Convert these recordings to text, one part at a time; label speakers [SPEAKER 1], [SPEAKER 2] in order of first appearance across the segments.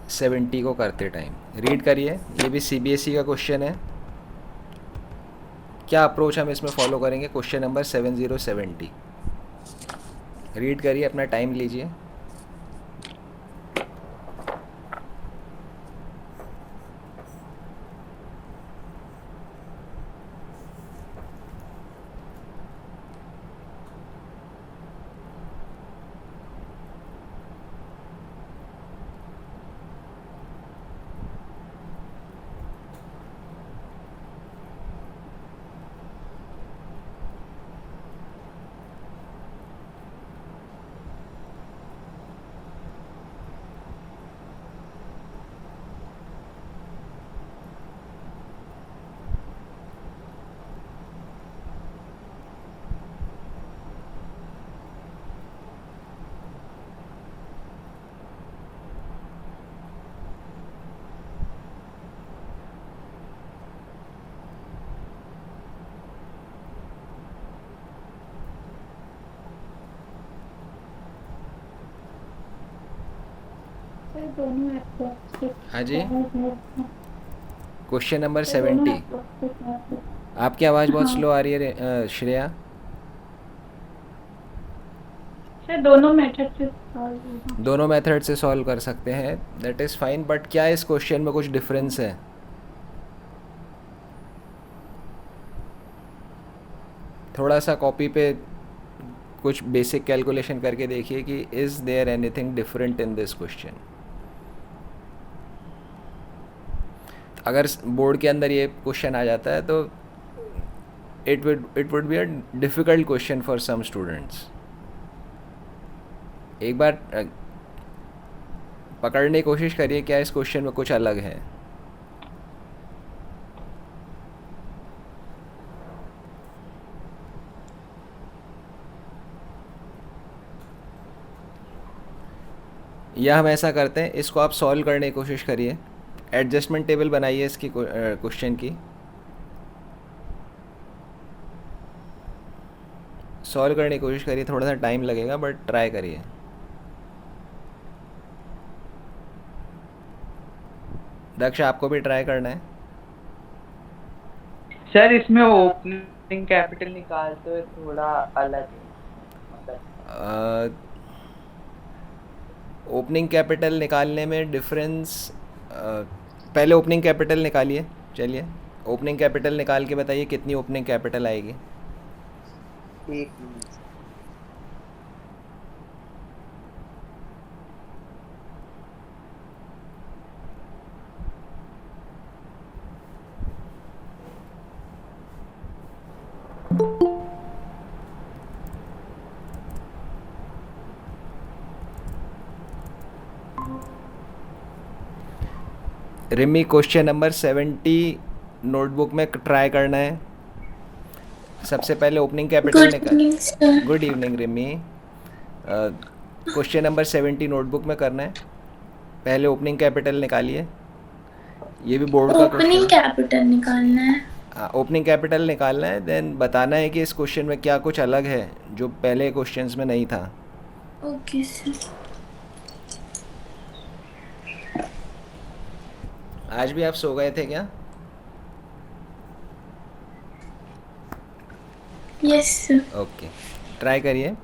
[SPEAKER 1] 70 को करते time. Read करिए, ये भी सीबीएसई का क्वेश्चन है। क्या अप्रोच हम इसमें फॉलो करेंगे? Question number 7070। रीड करिए, अपना टाइम लीजिए।
[SPEAKER 2] सर दोनों अप्रोच
[SPEAKER 1] हाँ जी,
[SPEAKER 2] से
[SPEAKER 1] क्वेश्चन नंबर
[SPEAKER 2] सर दोनों
[SPEAKER 1] 70।
[SPEAKER 2] अप्रोच से
[SPEAKER 1] आपकी आवाज़ बहुत
[SPEAKER 2] हाँ
[SPEAKER 1] स्लो आ रही है श्रेया।
[SPEAKER 2] सर दोनों मेथड से सॉल्व होगा।
[SPEAKER 1] दोनों मेथड से सॉल्व कर सकते हैं, दैट इज़ फाइन, बट क्या इस क्वेश्चन में कुछ डिफरेंस है? थोड़ा सा कॉपी पे कुछ बेसिक कैलकुलेशन करके देखिए कि is there anything different in this question. अगर बोर्ड के अंदर ये क्वेश्चन आ जाता है तो it would be a difficult question for some students. एक बार पकड़ने की कोशिश करिए, क्या इस क्वेश्चन में कुछ अलग है? या हम ऐसा करते हैं, इसको आप सॉल्व करने की कोशिश करिए। एडजस्टमेंट टेबल बनाइए इसकी क्वेश्चन की। सॉल्व करने की कोशिश करिए, थोड़ा सा टाइम लगेगा बट ट्राई करिए। दक्ष, आपको भी ट्राई करना है।
[SPEAKER 3] सर इसमें ओपनिंग कैपिटल निकालते हुए थोड़ा अलग है, मतलब
[SPEAKER 1] ओपनिंग कैपिटल निकालने में डिफरेंस, पहले ओपनिंग कैपिटल निकालिए। चलिए, ओपनिंग कैपिटल निकाल के बताइए कितनी ओपनिंग कैपिटल आएगी।
[SPEAKER 3] 1 minute.
[SPEAKER 1] Rimi, question number 70 notebook में ट्राई करना है। सबसे पहले ओपनिंग कैपिटल
[SPEAKER 4] गुड
[SPEAKER 1] निकाल।
[SPEAKER 4] Evening sir.
[SPEAKER 1] Good evening Rimi. Question number 70 notebook में करना है। पहले ओपनिंग कैपिटल निकालिए। ये भी बोर्ड का क्वेश्चन
[SPEAKER 4] ओपनिंग
[SPEAKER 1] है।
[SPEAKER 4] कैपिटल निकालना है।
[SPEAKER 1] ओपनिंग कैपिटल निकालना है, देन बताना है कि इस क्वेश्चन में क्या कुछ अलग है जो पहले क्वेश्चंस में नहीं था।
[SPEAKER 4] Okay sir.
[SPEAKER 1] आज भी आप सो गए थे क्या?
[SPEAKER 4] Yes sir.
[SPEAKER 1] ओके, ट्राई करिए।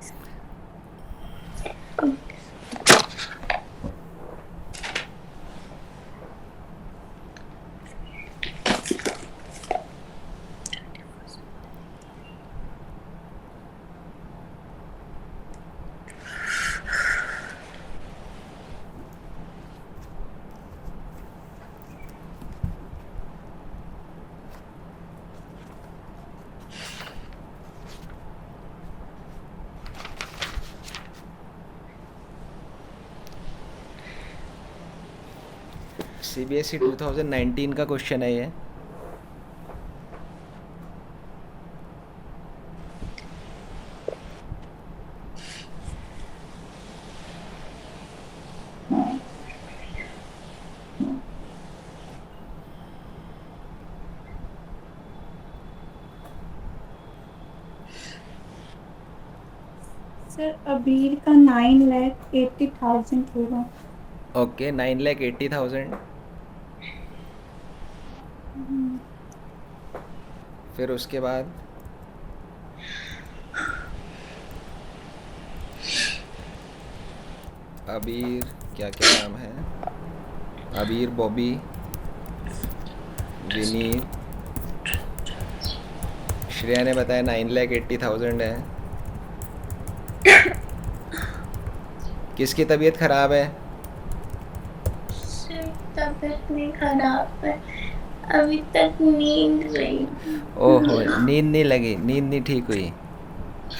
[SPEAKER 1] सीबीएसई 2019 का क्वेश्चन है ये।
[SPEAKER 2] सर अबीर का 9,80,000 होगा।
[SPEAKER 1] ओके, 9,80,000। फिर उसके बाद अबीर, क्या क्या नाम है, अबीर, बॉबी, विनीत, श्रेया ने बताया 9,80,000 है। किसकी तबीयत ख़राब है?
[SPEAKER 4] सर तबीयत नहीं खराब है, अभी तक नींद नहीं।
[SPEAKER 1] ओहो, नींद नहीं लगी, नींद नहीं ठीक हुई।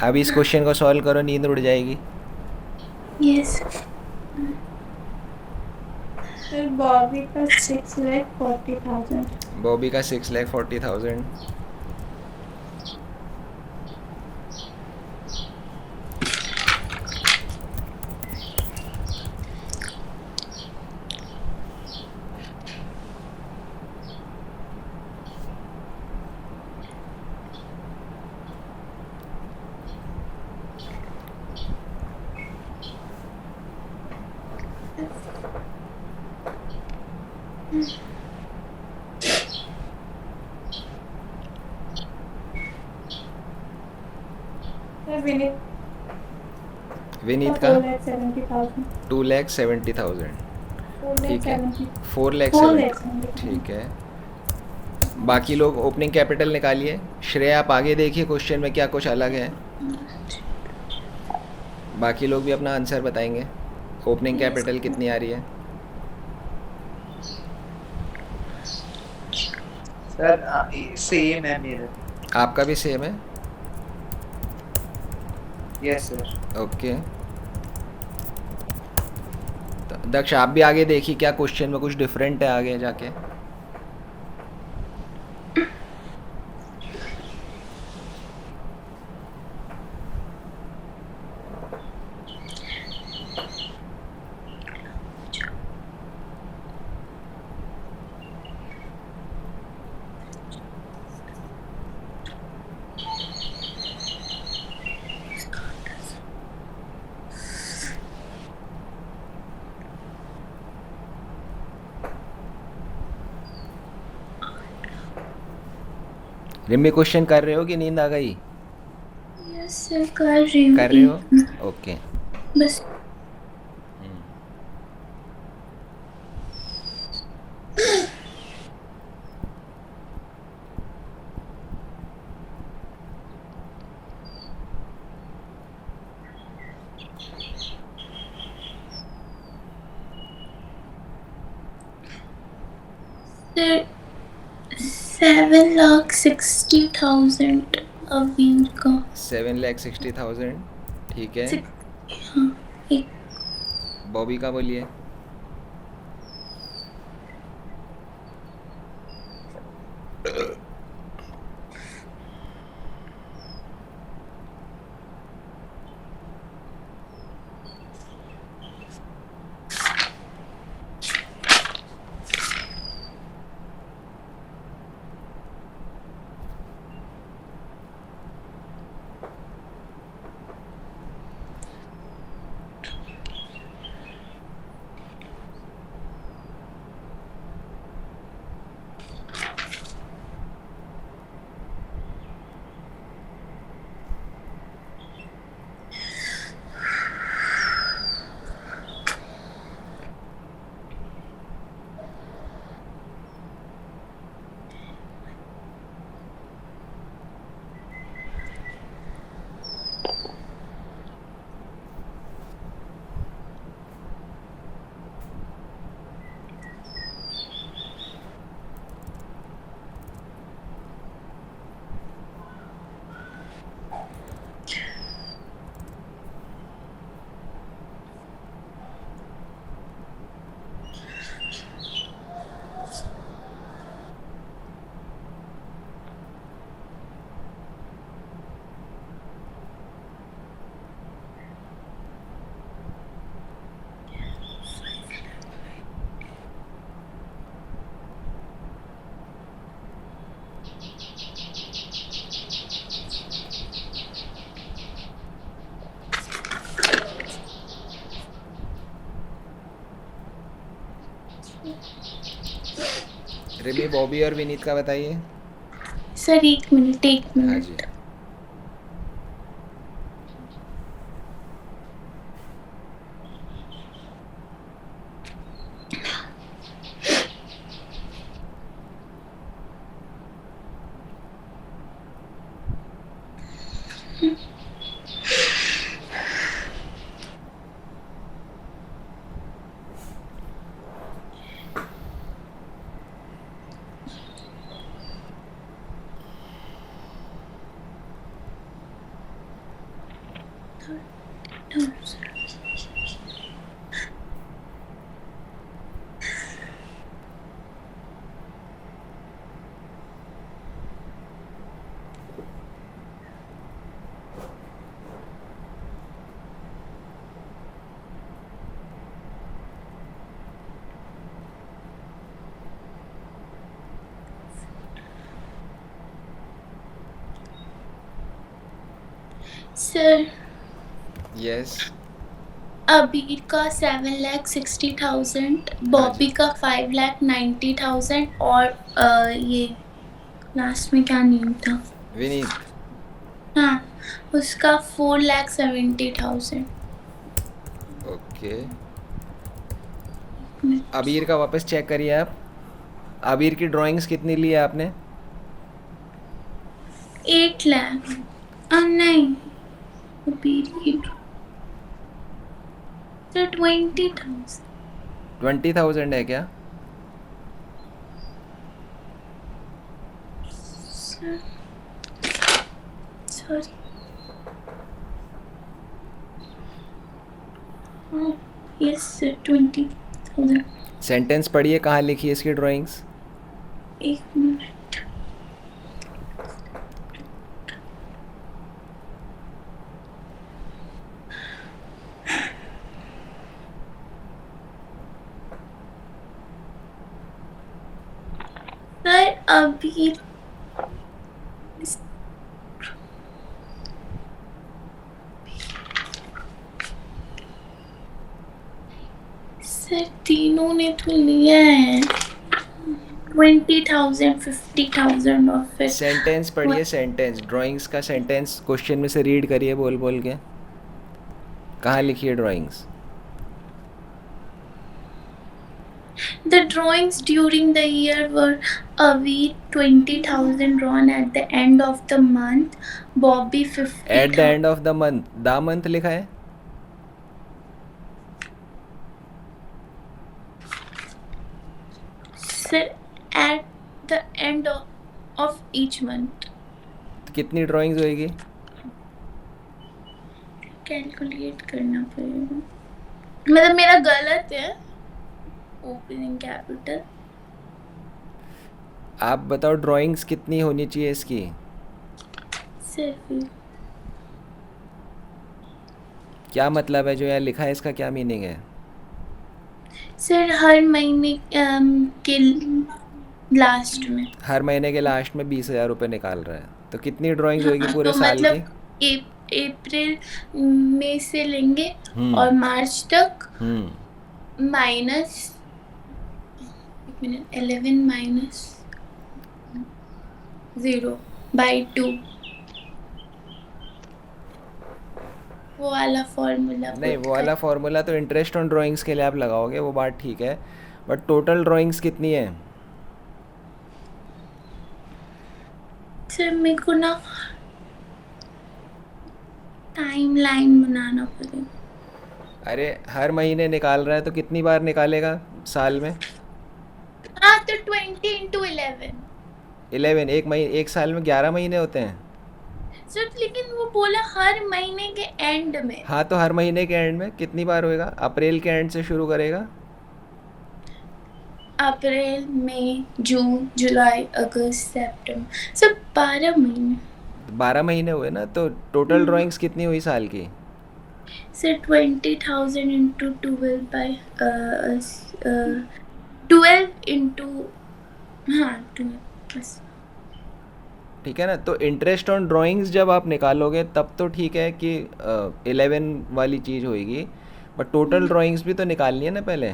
[SPEAKER 1] अब इस क्वेश्चन को सॉल्व करो, नींद उड़ जाएगी।
[SPEAKER 4] यस
[SPEAKER 2] सर बॉबी का 6,40,000।
[SPEAKER 1] बॉबी का 6,40,000।
[SPEAKER 2] सर विनीत
[SPEAKER 1] विनीत
[SPEAKER 2] का
[SPEAKER 1] का
[SPEAKER 2] 4,70,000।
[SPEAKER 1] 2,70,000। ठीक है,
[SPEAKER 2] 4,70,000।
[SPEAKER 1] 4,70,000। ठीक है, बाकी लोग ओपनिंग कैपिटल निकालिए। श्रेया आप आगे देखिए, क्वेश्चन में क्या कुछ अलग है। बाकी लोग भी अपना आंसर बताएंगे। ओपनिंग कैपिटल कितनी आ रही है?
[SPEAKER 3] सर सेम है मेरा।
[SPEAKER 1] आपका भी सेम है?
[SPEAKER 3] Yes sir.
[SPEAKER 1] ओके, तो दक्ष आप भी आगे देखिए, क्या क्वेश्चन में कुछ डिफरेंट है आगे जाके। रिम्मी क्वेश्चन कर रहे हो कि नींद आ गई?
[SPEAKER 4] यस सर कर रही हूँ।
[SPEAKER 1] कर रहे हो? ओके।
[SPEAKER 4] बस सर 7,60,000 अवीर का।
[SPEAKER 1] 7,60,000। ठीक है,
[SPEAKER 4] हाँ एक
[SPEAKER 1] बॉबी का बोलिए। रिमी, बॉबी और विनीत का बताइए।
[SPEAKER 4] सर एक मिनट एक
[SPEAKER 1] हाँ जी।
[SPEAKER 4] मिनट। Sir
[SPEAKER 1] yes.
[SPEAKER 4] अबीर का 7,60,000,
[SPEAKER 1] हाँ
[SPEAKER 4] बॉबी
[SPEAKER 1] जी।
[SPEAKER 4] का 5,90,000 और ये लास्ट में क्या नेम था?
[SPEAKER 1] विनीत।
[SPEAKER 4] हाँ, उसका 4,70,000।
[SPEAKER 1] ओके। अबीर का वापस चेक करिए आप। अबीर की ड्राइंग्स कितनी ली है आपने?
[SPEAKER 4] 8 लाख। नहीं, अबीर की सर 20,000।
[SPEAKER 1] 20,000 है क्या?
[SPEAKER 4] Sir sorry. हाँ, यस सर 20,000।
[SPEAKER 1] सेंटेंस पढ़िए, कहाँ लिखी है इसकी ड्राइंग्स?
[SPEAKER 4] एक मिनट। सर अबीर सर तीनों ने तो लिया है 20,000, 50,000 और फिर
[SPEAKER 1] सेंटेंस पढ़िए, सेंटेंस, ड्राइंग्स का सेंटेंस क्वेश्चन में से रीड करिए बोल बोल के। कहाँ लिखी है drawings?
[SPEAKER 4] The drawings during the year were Avi 20,000 drawn at the end of the month, Bobby
[SPEAKER 1] at the
[SPEAKER 4] 50,000.
[SPEAKER 1] End of the month, the month लिखा है।
[SPEAKER 4] Sir, at the end of each month.
[SPEAKER 1] तो कितनी drawings होएगी?
[SPEAKER 4] Calculate करना पड़ेगा, मतलब मेरा गलत है। ओपनिंग कैपिटल
[SPEAKER 1] आप बताओ ड्राइंग्स कितनी होनी चाहिए इसकी?
[SPEAKER 4] सिर्फ
[SPEAKER 1] क्या मतलब है जो यहाँ लिखा है, इसका क्या मीनिंग है?
[SPEAKER 4] सर हर महीने के लास्ट में।
[SPEAKER 1] हर महीने के लास्ट में 20,000 रुपये निकाल रहा है, तो कितनी ड्राइंग्स होएगी
[SPEAKER 4] हाँ,
[SPEAKER 1] पूरे
[SPEAKER 4] तो
[SPEAKER 1] साल की?
[SPEAKER 4] मतलब अप्रैल में से लेंगे और
[SPEAKER 1] हम्म।
[SPEAKER 4] मार्च तक
[SPEAKER 1] हम्म।
[SPEAKER 4] -11 माइनस 0/2, वो वाला फॉर्मूला
[SPEAKER 1] नहीं,
[SPEAKER 4] पुट
[SPEAKER 1] वो वाला
[SPEAKER 4] कर।
[SPEAKER 1] फार्मूला तो इंटरेस्ट ऑन ड्राइंग्स के लिए आप लगाओगे, वो बात ठीक है, बट टोटल ड्राइंग्स कितनी है?
[SPEAKER 4] सर मेरे को ना टाइमलाइन बनाना पड़ेगा।
[SPEAKER 1] अरे हर महीने निकाल रहा है तो कितनी बार निकालेगा साल में?
[SPEAKER 4] हाँ, तो 20 × 11।
[SPEAKER 1] 11, एक साल में 11 महीने होते हैं।
[SPEAKER 4] सर लेकिन वो बोला हर महीने के एंड में।
[SPEAKER 1] हाँ, तो हर महीने के एंड में कितनी बार होएगा? अप्रैल के एंड से शुरू करेगा।
[SPEAKER 4] अप्रैल, मई, जून, जुलाई, अगस्त, सितंबर, सब 12 महीने।
[SPEAKER 1] 12 महीने हुए ना, तो टोटल ड्राइंग्स कितनी हुई साल की?
[SPEAKER 4] सर 20,000 into 12 by 12 into, हाँ 12 बस।
[SPEAKER 1] ठीक है ना, तो इंटरेस्ट ऑन ड्राइंग्स जब आप निकालोगे तब तो ठीक है कि 11 वाली चीज़ होएगी, बट टोटल ड्राइंग्स भी तो निकालनी है ना पहले।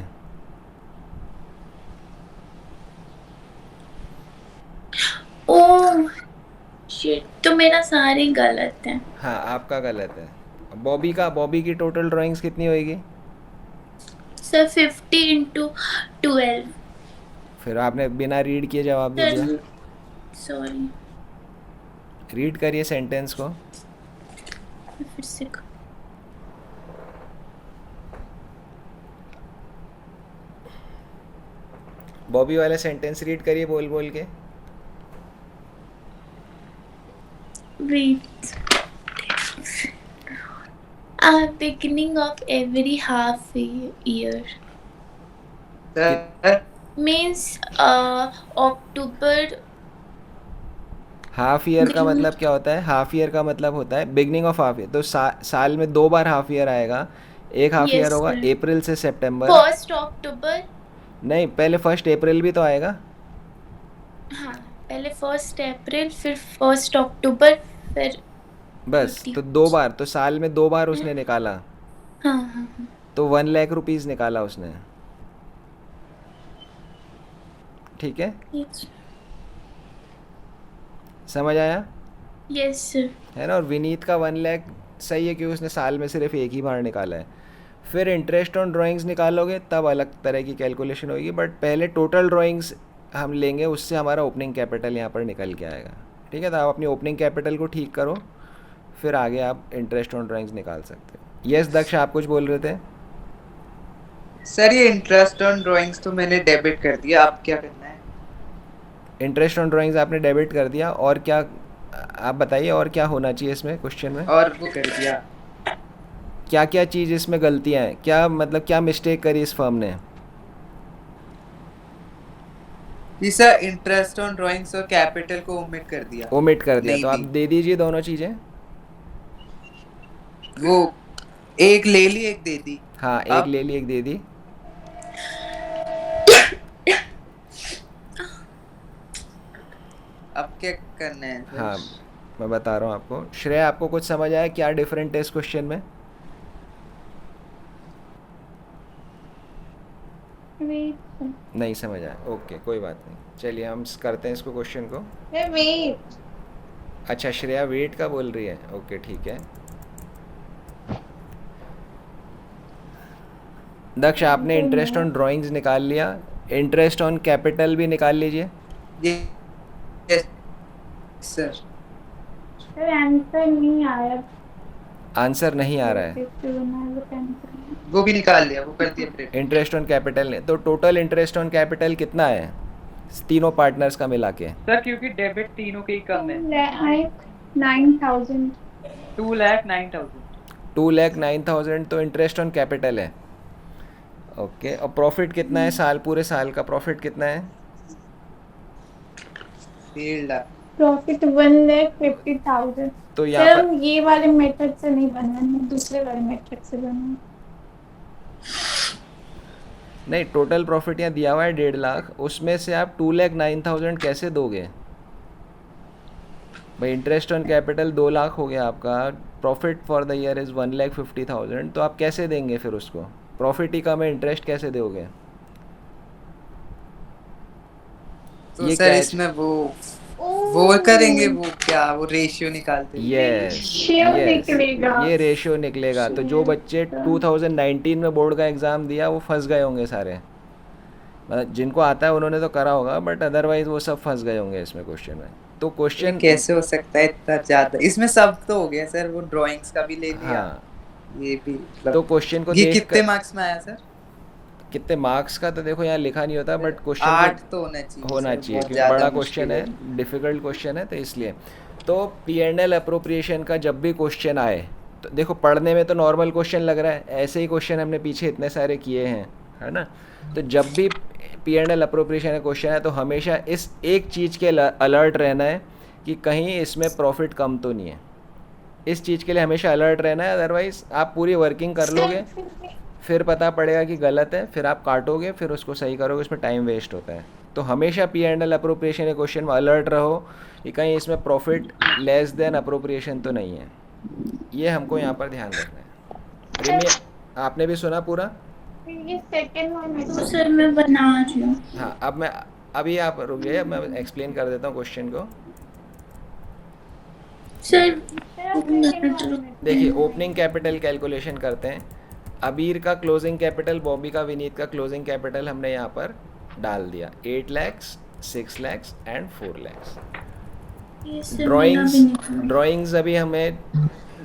[SPEAKER 4] तो मेरा सारे गलत है
[SPEAKER 1] हाँ आपका गलत है। बॉबी की टोटल ड्राइंग्स कितनी होएगी?
[SPEAKER 4] सर 50 × 12
[SPEAKER 1] फिर आपने बिना रीड किए जवाब दे दिया।
[SPEAKER 4] सर सॉरी
[SPEAKER 1] रीड करिए सेंटेंस को।
[SPEAKER 4] फिर से
[SPEAKER 1] बॉबी वाला सेंटेंस रीड करिए बोल बोल के।
[SPEAKER 4] read beginning of every half year
[SPEAKER 3] sir
[SPEAKER 4] means October
[SPEAKER 1] half year का
[SPEAKER 4] beginning
[SPEAKER 1] मतलब क्या होता है? हाफ ईयर का मतलब होता है बिगनिंग ऑफ हाफ ईयर। तो साल में 2 बार हाफ ईयर आएगा। एक हाफ ईयर
[SPEAKER 4] yes
[SPEAKER 1] होगा
[SPEAKER 4] sir
[SPEAKER 1] अप्रैल से सितंबर।
[SPEAKER 4] 1 October
[SPEAKER 1] नहीं, पहले 1 अप्रैल भी तो आएगा।
[SPEAKER 4] हाँ पहले 1 अप्रैल फिर 1 अक्टूबर फिर
[SPEAKER 1] बस
[SPEAKER 4] 50
[SPEAKER 1] तो 2 बार, तो साल में 2 बार उसने निकाला,
[SPEAKER 4] हाँ हाँ हाँ
[SPEAKER 1] तो 1 लाख रुपीज़ निकाला उसने। ठीक है, समझ आया?
[SPEAKER 4] यस सर
[SPEAKER 1] है ना। और विनीत का 1 लाख सही है क्योंकि उसने साल में सिर्फ एक ही बार निकाला है। फिर इंटरेस्ट ऑन ड्राइंग्स निकालोगे तब अलग तरह की कैलकुलेशन होगी, बट पहले टोटल ड्राइंग्स हम लेंगे, उससे हमारा ओपनिंग कैपिटल यहाँ पर निकल के आएगा। ठीक है, तो आप अपनी ओपनिंग कैपिटल को ठीक करो, फिर आगे आप इंटरेस्ट ऑन ड्राइंग्स निकाल सकते हो। यस दक्ष, आप कुछ बोल रहे थे?
[SPEAKER 3] सर ये इंटरेस्ट ऑन ड्राइंग्स तो मैंने डेबिट कर दिया, अब क्या करना है?
[SPEAKER 1] इंटरेस्ट ऑन ड्राइंग्स आपने डेबिट कर दिया, और क्या आप बताइए, और क्या होना चाहिए इसमें क्वेश्चन में?
[SPEAKER 3] और वो कर दिया।
[SPEAKER 1] क्या क्या चीज़ इसमें गलतियाँ हैं, क्या मतलब क्या मिस्टेक करी इस फर्म ने?
[SPEAKER 3] जी सर, इंटरेस्ट ऑन ड्राइंग्स और कैपिटल को ओमिट कर दिया।
[SPEAKER 1] ओमिट कर दिया,
[SPEAKER 3] नहीं
[SPEAKER 1] तो आप
[SPEAKER 3] दी।
[SPEAKER 1] दे दीजिए दोनों चीज़ें।
[SPEAKER 3] वो एक ले ली एक दे दी।
[SPEAKER 1] हाँ, एक
[SPEAKER 3] अब
[SPEAKER 1] ले ली एक दे दी।
[SPEAKER 3] अब क्या करना है सर?
[SPEAKER 1] हाँ मैं बता रहा हूँ आपको। श्रेया, आपको कुछ समझ आया क्या डिफरेंट है इस क्वेश्चन में?
[SPEAKER 2] वेट
[SPEAKER 1] नहीं समझ आया, ओके कोई बात नहीं। चलिए हम करते हैं इसको क्वेश्चन को।
[SPEAKER 2] वेट
[SPEAKER 1] अच्छा, श्रेया वेट का बोल रही है, ओके ठीक है। दक्ष, आपने इंटरेस्ट ऑन ड्राइंग्स निकाल लिया, इंटरेस्ट ऑन कैपिटल भी निकाल लीजिए।
[SPEAKER 3] ये यस सर।
[SPEAKER 2] सर आंसर नहीं आया।
[SPEAKER 1] आंसर नहीं आ रहा है?
[SPEAKER 3] वो भी निकाल लिया, वो कर दिया प्रिंट।
[SPEAKER 1] इंटरेस्ट ऑन कैपिटल ने, तो टोटल इंटरेस्ट ऑन कैपिटल कितना है तीनों पार्टनर्स का मिला के?
[SPEAKER 3] सर क्योंकि डेबिट तीनों के ही कम है।
[SPEAKER 2] 9,000
[SPEAKER 3] 2,09,000।
[SPEAKER 1] 2,09,000 तो इंटरेस्ट ऑन कैपिटल है। ओके, और प्रॉफिट कितना है साल, पूरे साल का प्रॉफिट कितना है?
[SPEAKER 3] 1.5 लाख।
[SPEAKER 2] प्रॉफिट 1,50,000।
[SPEAKER 1] तो यहाँ
[SPEAKER 2] सर
[SPEAKER 1] पर
[SPEAKER 2] ये वाले मेथड से नहीं बना है, दूसरे वाले मेथड से बना है।
[SPEAKER 1] नहीं, टोटल प्रॉफिट यहाँ दिया हुआ है 1.5 लाख, उसमें से आप 2,09,000 कैसे दोगे भाई? इंटरेस्ट ऑन कैपिटल 2 लाख हो गया आपका, profit for the year is 1,50,000, तो आप कैसे देंगे फिर उसको? प्रॉफिट ही कम है, इंटरेस्ट कैसे दोगे?
[SPEAKER 3] तो
[SPEAKER 1] ये
[SPEAKER 3] सर
[SPEAKER 1] क्या है?
[SPEAKER 3] इसमें वो करेंगे, वो क्या वो रेशियो निकालते हैं।
[SPEAKER 1] यस
[SPEAKER 2] Ratio निकलेगा।
[SPEAKER 1] ये रेशियो निकलेगा। तो जो बच्चे 2019 में बोर्ड का एग्ज़ाम दिया वो फंस गए होंगे सारे, मतलब जिनको आता है उन्होंने तो करा होगा, बट अदरवाइज वो सब फंस गए होंगे इसमें क्वेश्चन में। तो
[SPEAKER 3] ये
[SPEAKER 1] क्वेश्चन
[SPEAKER 3] कैसे हो सकता है इतना ज्यादा? इसमें सब तो हो गया सर, वो ड्राइंग्स का भी ले लिया,
[SPEAKER 1] हाँ,
[SPEAKER 3] ये भी मतलब।
[SPEAKER 1] तो क्वेश्चन को
[SPEAKER 3] ये
[SPEAKER 1] देख
[SPEAKER 3] कितने
[SPEAKER 1] कर
[SPEAKER 3] मार्क्स में आया सर?
[SPEAKER 1] कितने मार्क्स का तो देखो यहाँ लिखा नहीं होता, बट क्वेश्चन
[SPEAKER 3] 8 तो होना चाहिए।
[SPEAKER 1] होना
[SPEAKER 3] सर,
[SPEAKER 1] चाहिए
[SPEAKER 3] बहुत
[SPEAKER 1] क्योंकि
[SPEAKER 3] ज्यादा
[SPEAKER 1] बड़ा
[SPEAKER 3] मुश्किल
[SPEAKER 1] क्वेश्चन है, डिफ़िकल्ट क्वेश्चन है, तो इसलिए। तो P&L अप्रोप्रिएशन का जब भी क्वेश्चन आए, तो देखो पढ़ने में तो नॉर्मल क्वेश्चन लग रहा है, ऐसे ही क्वेश्चन हमने पीछे इतने सारे किए हैं, है ना। तो जब भी P&L अप्रोप्रिएशन का क्वेश्चन है तो हमेशा इस एक चीज़ के अलर्ट रहना है कि कहीं इसमें प्रॉफिट कम तो नहीं है। इस चीज़ के लिए हमेशा अलर्ट रहना है, अदरवाइज़ आप पूरी वर्किंग कर लोगे, फिर पता पड़ेगा कि गलत है, फिर आप काटोगे, फिर उसको सही करोगे, उसमें टाइम वेस्ट होता है। तो हमेशा P&L अप्रोप्रिएशन के क्वेश्चन में अलर्ट रहो कि कहीं इसमें प्रॉफिट लेस देन अप्रोप्रिएशन तो नहीं है। ये हमको यहाँ पर ध्यान रखना है। रिमी, आपने भी सुना पूरा?
[SPEAKER 2] ये सेकंड वन
[SPEAKER 4] तो सर मैं बना रही हूँ।
[SPEAKER 1] हाँ, अब मैं अभी आप रुक जाइए, अब मैं एक्सप्लेन कर देता हूँ क्वेश्चन को।
[SPEAKER 4] सर
[SPEAKER 2] सर आप सेकंड वाले में
[SPEAKER 1] देखिए ओपनिंग कैपिटल कैलकुलेशन करते हैं। अबीर का क्लोजिंग कैपिटल, बॉबी का, विनीत का क्लोजिंग कैपिटल हमने यहाँ पर डाल दिया 8 लैक्स, 6 लैक्स एंड 4 लैक्स।
[SPEAKER 4] ये सर मेरा
[SPEAKER 1] ड्राइंग्स
[SPEAKER 4] भी निकल
[SPEAKER 1] ड्राइंग्स अभी हमें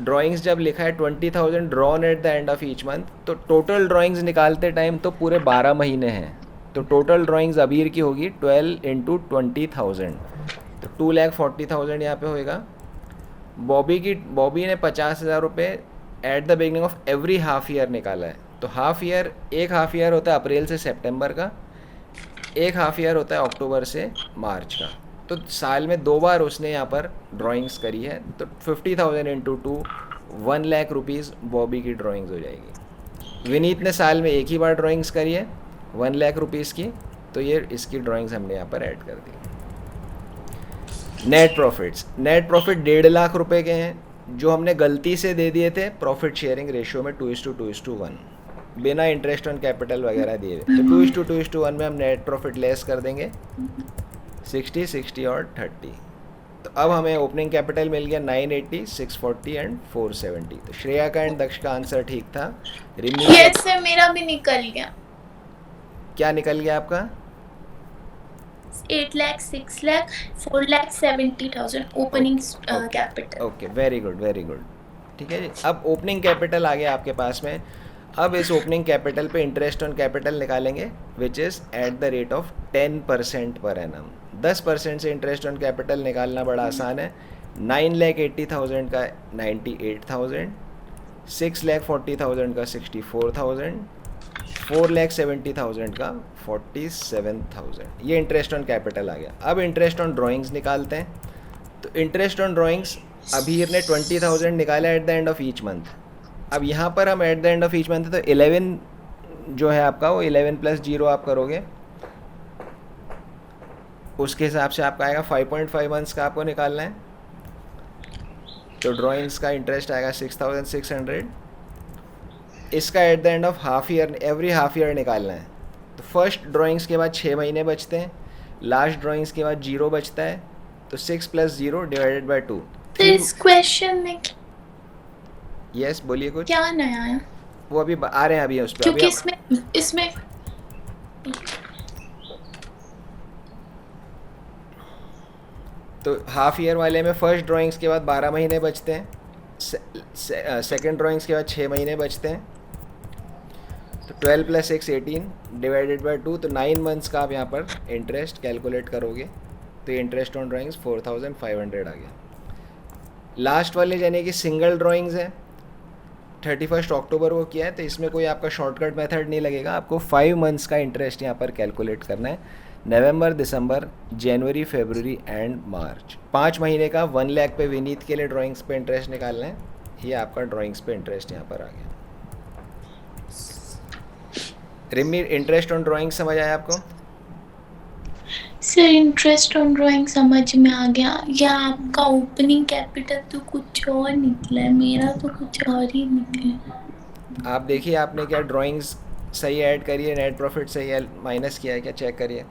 [SPEAKER 1] ड्राइंग्स जब लिखा है 20,000 drawn at the end of each month, तो टोटल ड्राइंग्स निकालते टाइम तो पूरे 12 महीने हैं, तो टोटल ड्राइंग्स अबीर की होगी 12 इंटू 20,000, तो 2,40,000 यहाँ पे होएगा। बॉबी ने 50,000 रुपये at the beginning of every half year निकाला है। तो हाफ ईयर, एक हाफ ईयर होता है अप्रैल से सितंबर का, एक हाफ ईयर होता है अक्टूबर से मार्च का, तो साल में 2 बार उसने यहाँ पर ड्राइंग्स करी है। तो 50,000 इंटू 2 1 लाख रुपीज़ बॉबी की ड्राइंग्स हो जाएगी। विनीत ने साल में एक ही बार ड्राइंग्स करी है 1 लाख रुपीज़ की, तो ये इसकी ड्राइंग्स हमने यहाँ पर ऐड कर दी। Net profits, net profit 1.5 lakh रुपए के हैं जो हमने गलती से दे दिए थे प्रॉफिट शेयरिंग रेशियो में 2:2:1, बिना इंटरेस्ट ऑन कैपिटल वगैरह दिए हुए। तो 2:2:1 में हम नेट प्रॉफिट लेस कर देंगे 60, 60 और 30। तो अब हमें ओपनिंग कैपिटल मिल गया 980, 640 एंड 470। तो श्रेया का एंड दक्ष का आंसर ठीक था। रिमी का
[SPEAKER 4] यस सर मेरा भी निकल गया।
[SPEAKER 1] क्या निकल गया आपका?
[SPEAKER 4] 8 lakh, 6 lakh, 4 lakh 70,000 opening capital.
[SPEAKER 1] Okay, very good very good. ठीक है जी, अब ओपनिंग कैपिटल आ गया आपके पास में। अब इस ओपनिंग कैपिटल पे इंटरेस्ट ऑन कैपिटल निकालेंगे which is at the rate of 10% per annum. 10% से इंटरेस्ट ऑन कैपिटल निकालना बड़ा आसान है। 9,80,000 का 98,000, 6,40,000 का 64,000, 4,70,000 का 47,000, ये इंटरेस्ट ऑन कैपिटल आ गया। अब इंटरेस्ट ऑन ड्राइंग्स निकालते हैं। तो इंटरेस्ट ऑन ड्राइंग्स अबीर ने 20,000 निकाला at the end of each month. अब यहाँ पर हम at the end of each month तो 11 जो है आपका, वो 11 + 0 आप करोगे, उसके हिसाब से आपका आएगा 5.5 मंथ्स का आपको निकालना है। तो ड्राइंग्स का इंटरेस्ट आएगा 6,600। इसका at the end of half year, every half year निकालना है। तो फर्स्ट ड्राइंग्स के बाद 6 महीने बचते हैं, लास्ट ड्राइंग्स के बाद 0 बचता है, तो 6 + 0 डिवाइडेड बाय 2।
[SPEAKER 4] तो इस क्वेश्चन में
[SPEAKER 1] यस बोलिए कुछ।
[SPEAKER 4] क्या नया है?
[SPEAKER 1] वो अभी आ रहे हैं अभी उस पर।
[SPEAKER 4] क्योंकि इसमें
[SPEAKER 1] तो हाफ ईयर वाले में फर्स्ट ड्राइंग्स के बाद 12 महीने बचते हैं, सेकेंड ड्राइंग्स के बाद 6 महीने बचते हैं, तो 12 + 6 18 डिवाइडेड बाय 2, तो 9 मंथ्स का आप यहाँ पर इंटरेस्ट कैलकुलेट करोगे, तो ये इंटरेस्ट ऑन ड्राइंग्स 4,500 आ गया। लास्ट वाले यानी कि सिंगल ड्राइंग्स है, 31 अक्टूबर को किया है, तो इसमें कोई आपका शॉर्टकट मेथड नहीं लगेगा। आपको 5 मंथ्स का इंटरेस्ट यहाँ पर कैलकुलेट करना है, नवंबर, दिसंबर, जनवरी, फरवरी एंड मार्च। 5 महीने का 1 लाख पे विनीत के लिए ड्राइंग्स पे इंटरेस्ट निकालना है। ये आपका ड्राइंग्स पे इंटरेस्ट यहाँ पर आ गया। रिमी, इंटरेस्ट ऑन ड्राइंग समझ आया आपको?
[SPEAKER 4] सर इंटरेस्ट ऑन ड्राइंग समझ में आ गया। या आपका ओपनिंग कैपिटल तो कुछ और निकला है, मेरा तो कुछ और ही निकला।
[SPEAKER 1] आप देखिए आपने क्या ड्राइंग्स सही ऐड करी है, नेट प्रॉफिट सही है माइनस किया है क्या, चेक करिए।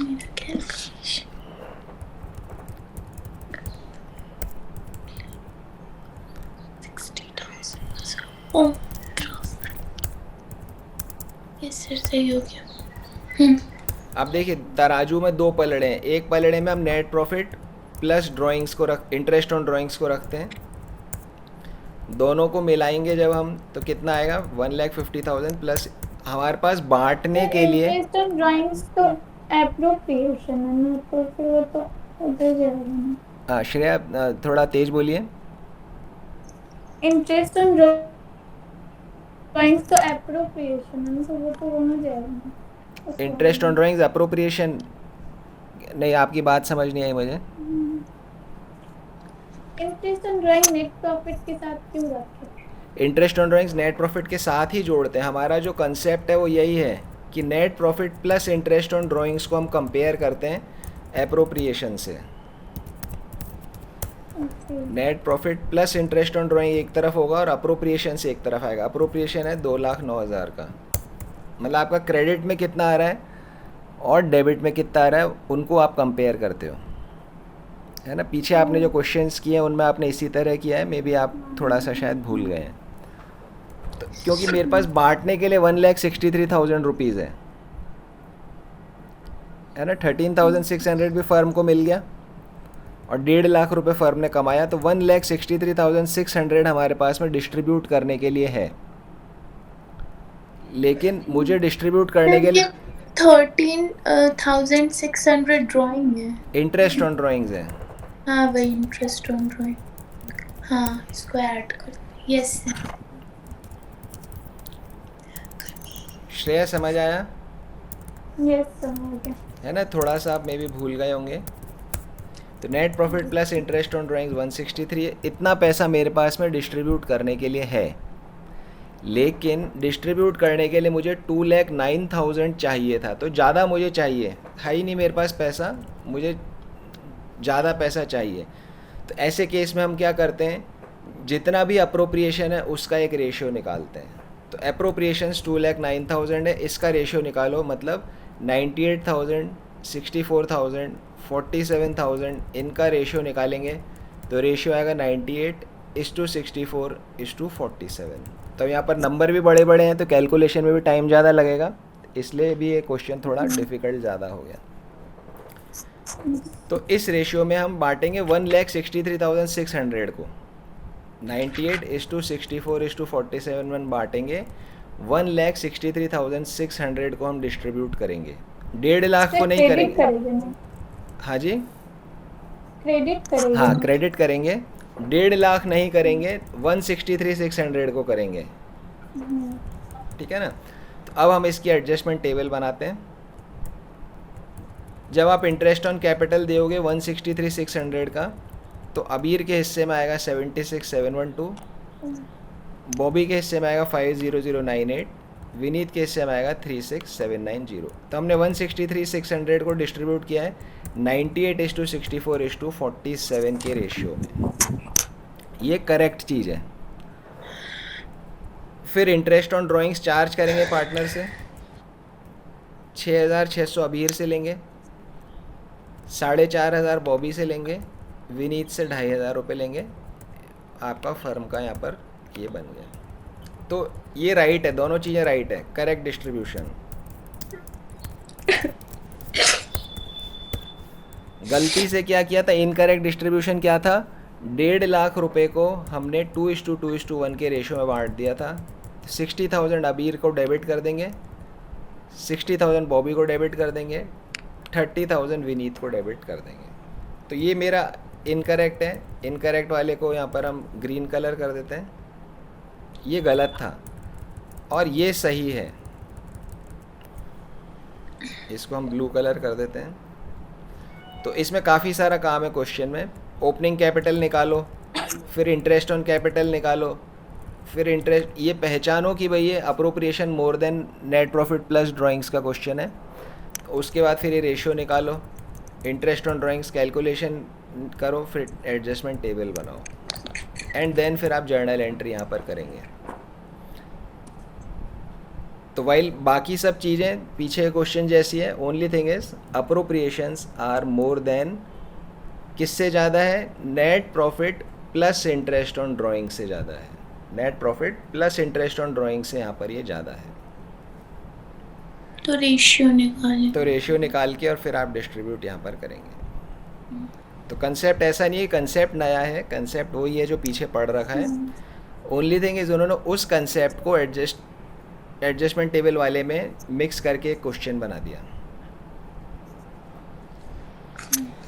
[SPEAKER 4] मेरा कैलकुलेशन यस सर सही हो गया।
[SPEAKER 1] अब देखिए तराजू में 2 पलड़े हैं, एक पलड़े में हम नेट प्रॉफिट प्लस ड्राइंग्स को इंटरेस्ट ऑन ड्राइंग्स को रखते हैं, दोनों को मिलाएंगे जब हम तो कितना आएगा 1,50,000 प्लस हमारे पास बांटने के लिए।
[SPEAKER 2] इंटरेस्ट ऑन ड्राइंग्स तो एप्रोप्रिएशन है ना, तो फिर वो तो उधर जाएगा ना।
[SPEAKER 1] हाँ श्रेया थोड़ा तेज बोलिए।
[SPEAKER 2] इंटरेस्ट ऑन ड्राइंग्स तो एप्रोप्रिएशन है ना, तो वो तो होना जाएगा ना।
[SPEAKER 1] इंटरेस्ट ऑन ड्राइंग्स अप्रोप्रिएशन नहीं, आपकी बात समझ नहीं आई मुझे।
[SPEAKER 2] Interest on drawing net profit के साथ क्यों रखे?
[SPEAKER 1] Interest on drawings net profit के साथ ही जोड़ते हैं। हमारा जो कंसेप्ट है वो यही है कि net profit plus interest on drawings को हम कंपेयर करते हैं एप्रोप्रिएशन से। Net profit plus interest on drawing एक तरफ होगा और अप्रोप्रिएशन से एक तरफ आएगा। अप्रोप्रिएशन है 2,09,000 का, मतलब आपका क्रेडिट में कितना आ रहा है और डेबिट में कितना आ रहा है, उनको आप कंपेयर करते हो, है ना। पीछे आपने जो क्वेश्चंस किए हैं उनमें आपने इसी तरह किया है, मे बी आप थोड़ा सा शायद भूल गए हैं। तो क्योंकि मेरे पास बांटने के लिए 1,63,000 रुपीज़ है ना। 13,600 भी फर्म को मिल गया और 1.5 लाख रुपए फर्म ने कमाया, तो 1,63,600 हमारे पास में डिस्ट्रीब्यूट करने के लिए है। लेकिन मुझे डिस्ट्रीब्यूट करने के लिए
[SPEAKER 4] 13,600 ड्राइंग है।
[SPEAKER 1] इंटरेस्ट ऑन ड्राइंग्स है।
[SPEAKER 4] हाँ वही इंटरेस्ट ऑन ड्राइंग, हाँ इसको ऐड कर। Yes sir.
[SPEAKER 1] श्रेया समझ आया
[SPEAKER 2] यस समझ गया।
[SPEAKER 1] है ना। थोड़ा सा आप मे भी भूल गए होंगे। तो net profit plus interest on drawings 163, इतना पैसा मेरे पास में डिस्ट्रीब्यूट करने के लिए है। लेकिन डिस्ट्रीब्यूट करने के लिए मुझे 2,09,000 चाहिए था, तो ज़्यादा मुझे चाहिए, है ही नहीं मेरे पास पैसा, मुझे ज़्यादा पैसा चाहिए। तो ऐसे केस में हम क्या करते हैं, जितना भी अप्रोप्रिएशन है उसका एक रेशियो निकालते हैं। तो अप्रोप्रिएशंस 2,09,000 है, इसका रेशियो निकालो, मतलब 98,000, 64,000, 47,000, इनका रेशियो निकालेंगे तो रेशियो आएगा 98:64:47। तो यहाँ पर नंबर भी बड़े बड़े हैं तो कैलकुलेशन में भी टाइम ज़्यादा लगेगा, इसलिए भी ये क्वेश्चन थोड़ा डिफ़िकल्ट ज़्यादा हो गया। तो इस रेशियो में हम बांटेंगे 1,63,600 को 98:64:47 में बांटेंगे। 1,63,600 को हम डिस्ट्रीब्यूट करेंगे, 1.5 लाख को नहीं
[SPEAKER 2] क्रेडिट
[SPEAKER 1] करेंगे।
[SPEAKER 2] करेंगे ना,
[SPEAKER 1] हाँ जी,
[SPEAKER 2] क्रेडिट करेंगे
[SPEAKER 1] हाँ
[SPEAKER 2] ना।
[SPEAKER 1] क्रेडिट करेंगे, 1.5 लाख नहीं करेंगे, 1,63,600 को करेंगे, ठीक है ना। तो अब हम इसकी एडजस्टमेंट टेबल बनाते हैं। जब आप इंटरेस्ट ऑन कैपिटल दोगे 1,63,600 का, तो अबीर के हिस्से में आएगा 76,712, बॉबी के हिस्से में आएगा 5,00,98, विनीत के हिस्से में आएगा 36,790। तो हमने 1,63,600 को डिस्ट्रीब्यूट किया है 98:64:47 के रेशियो में, ये करेक्ट चीज़ है। फिर इंटरेस्ट ऑन ड्राइंग्स चार्ज करेंगे पार्टनर से, 6,600 अबीर से लेंगे, 4,500 बॉबी से लेंगे, विनीत से 2,500 रुपये लेंगे। आपका फर्म का यहाँ पर ये बन गया। तो ये राइट है, दोनों चीज़ें राइट है, करेक्ट डिस्ट्रीब्यूशन। गलती से क्या किया था, इनकरेक्ट डिस्ट्रीब्यूशन क्या था, 1.5 लाख रुपए को हमने 2:2:1 के रेशियो में बांट दिया था। 60,000 अबीर को डेबिट कर देंगे, 60,000 बॉबी को डेबिट कर देंगे, 30,000 विनीत को डेबिट कर देंगे। तो ये मेरा इनकरेक्ट है, इनकरेक्ट वाले को यहाँ पर हम ग्रीन कलर कर देते हैं, ये गलत था। और ये सही है, इसको हम ब्लू कलर कर देते हैं। तो इसमें काफ़ी सारा काम है क्वेश्चन में। ओपनिंग कैपिटल निकालो, फिर इंटरेस्ट ऑन कैपिटल निकालो, फिर इंटरेस्ट, ये पहचानो कि भाई ये appropriation more than net profit plus drawings का क्वेश्चन है। उसके बाद फिर ये रेशियो निकालो, इंटरेस्ट ऑन ड्राइंग्स कैलकुलेशन करो, फिर एडजस्टमेंट टेबल बनाओ, एंड देन फिर आप जर्नल एंट्री यहाँ पर करेंगे। तो वाइल बाकी सब चीज़ें पीछे क्वेश्चन जैसी है, only thing is appropriations are more than, किससे ज़्यादा है, net profit plus interest on drawing से ज़्यादा है, net profit plus interest on drawing से यहाँ पर ये ज़्यादा है।
[SPEAKER 4] तो रेशियो निकालें।
[SPEAKER 1] तो रेशियो निकाल के और फिर आप डिस्ट्रीब्यूट यहाँ पर करेंगे। तो कंसेप्ट ऐसा नहीं है, कंसेप्ट नया है, कंसेप्ट वही है जो पीछे पढ़ रखा है। ओनली थिंग इज उन्होंने उस कंसेप्ट को एडजस्टमेंट टेबल वाले में मिक्स करके एक क्वेश्चन बना दिया।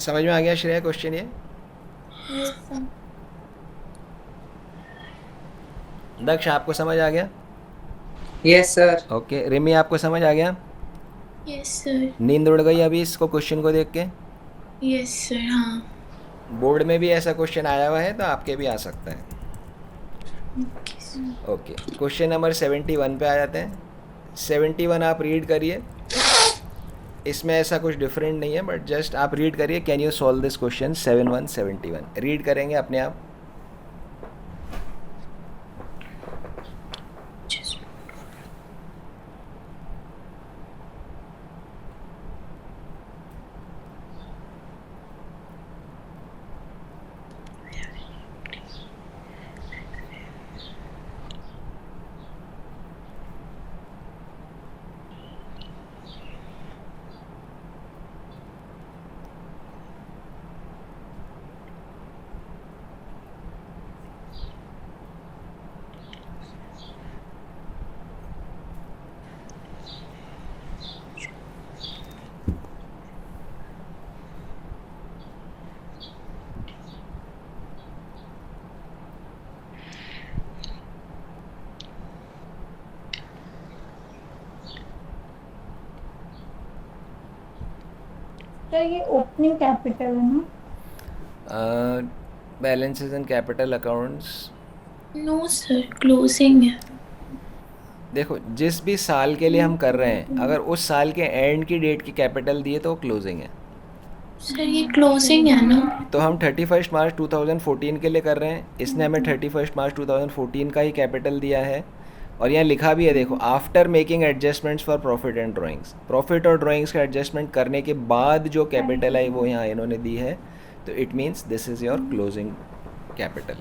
[SPEAKER 1] समझ में आ गया श्रेया क्वेश्चन ये? दक्ष आपको समझ आ गया?
[SPEAKER 3] Yes sir.
[SPEAKER 1] ओके, रिमी आपको समझ आ गया?
[SPEAKER 4] Yes sir.
[SPEAKER 1] नींद उड़ गई अभी इसको क्वेश्चन को देख के?
[SPEAKER 4] Yes sir. हाँ
[SPEAKER 1] बोर्ड में भी ऐसा क्वेश्चन आया हुआ है तो आपके भी आ सकता है। ओके, क्वेश्चन नंबर 71 पे आ जाते हैं। 71 आप रीड करिए, इसमें ऐसा कुछ डिफरेंट नहीं है, बट जस्ट आप रीड करिए, can you solve this question 71 read करेंगे अपने आप।
[SPEAKER 2] तो ये ओपनिंग कैपिटल है ना?
[SPEAKER 1] Balances and capital accounts,
[SPEAKER 4] no sir, closing है।
[SPEAKER 1] देखो जिस भी साल के लिए हम कर रहे हैं, अगर उस साल के एंड की डेट की कैपिटल दी है तो वो क्लोजिंग है।
[SPEAKER 4] सर ये क्लोजिंग है ना?
[SPEAKER 1] तो हम 31 मार्च 2014 के लिए कर रहे हैं, इसने हमें 31 मार्च 2014 का ही कैपिटल दिया है। और यहाँ लिखा भी है, देखो, after making adjustments for profit and drawings, profit और ड्राइंग्स का एडजस्टमेंट करने के बाद जो कैपिटल है वो यहाँ इन्होंने दी है, तो it means this is your closing capital.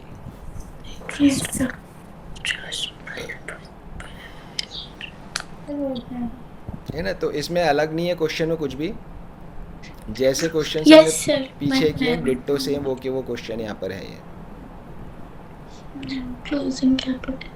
[SPEAKER 1] है ना? तो इसमें अलग नहीं है क्वेश्चन में कुछ भी, जैसे क्वेश्चन
[SPEAKER 4] Yes, sir.
[SPEAKER 1] पीछे किए
[SPEAKER 4] मैं
[SPEAKER 1] डिट्टो सेम वो के वो क्वेश्चन यहाँ पर है ये।
[SPEAKER 4] Closing capital.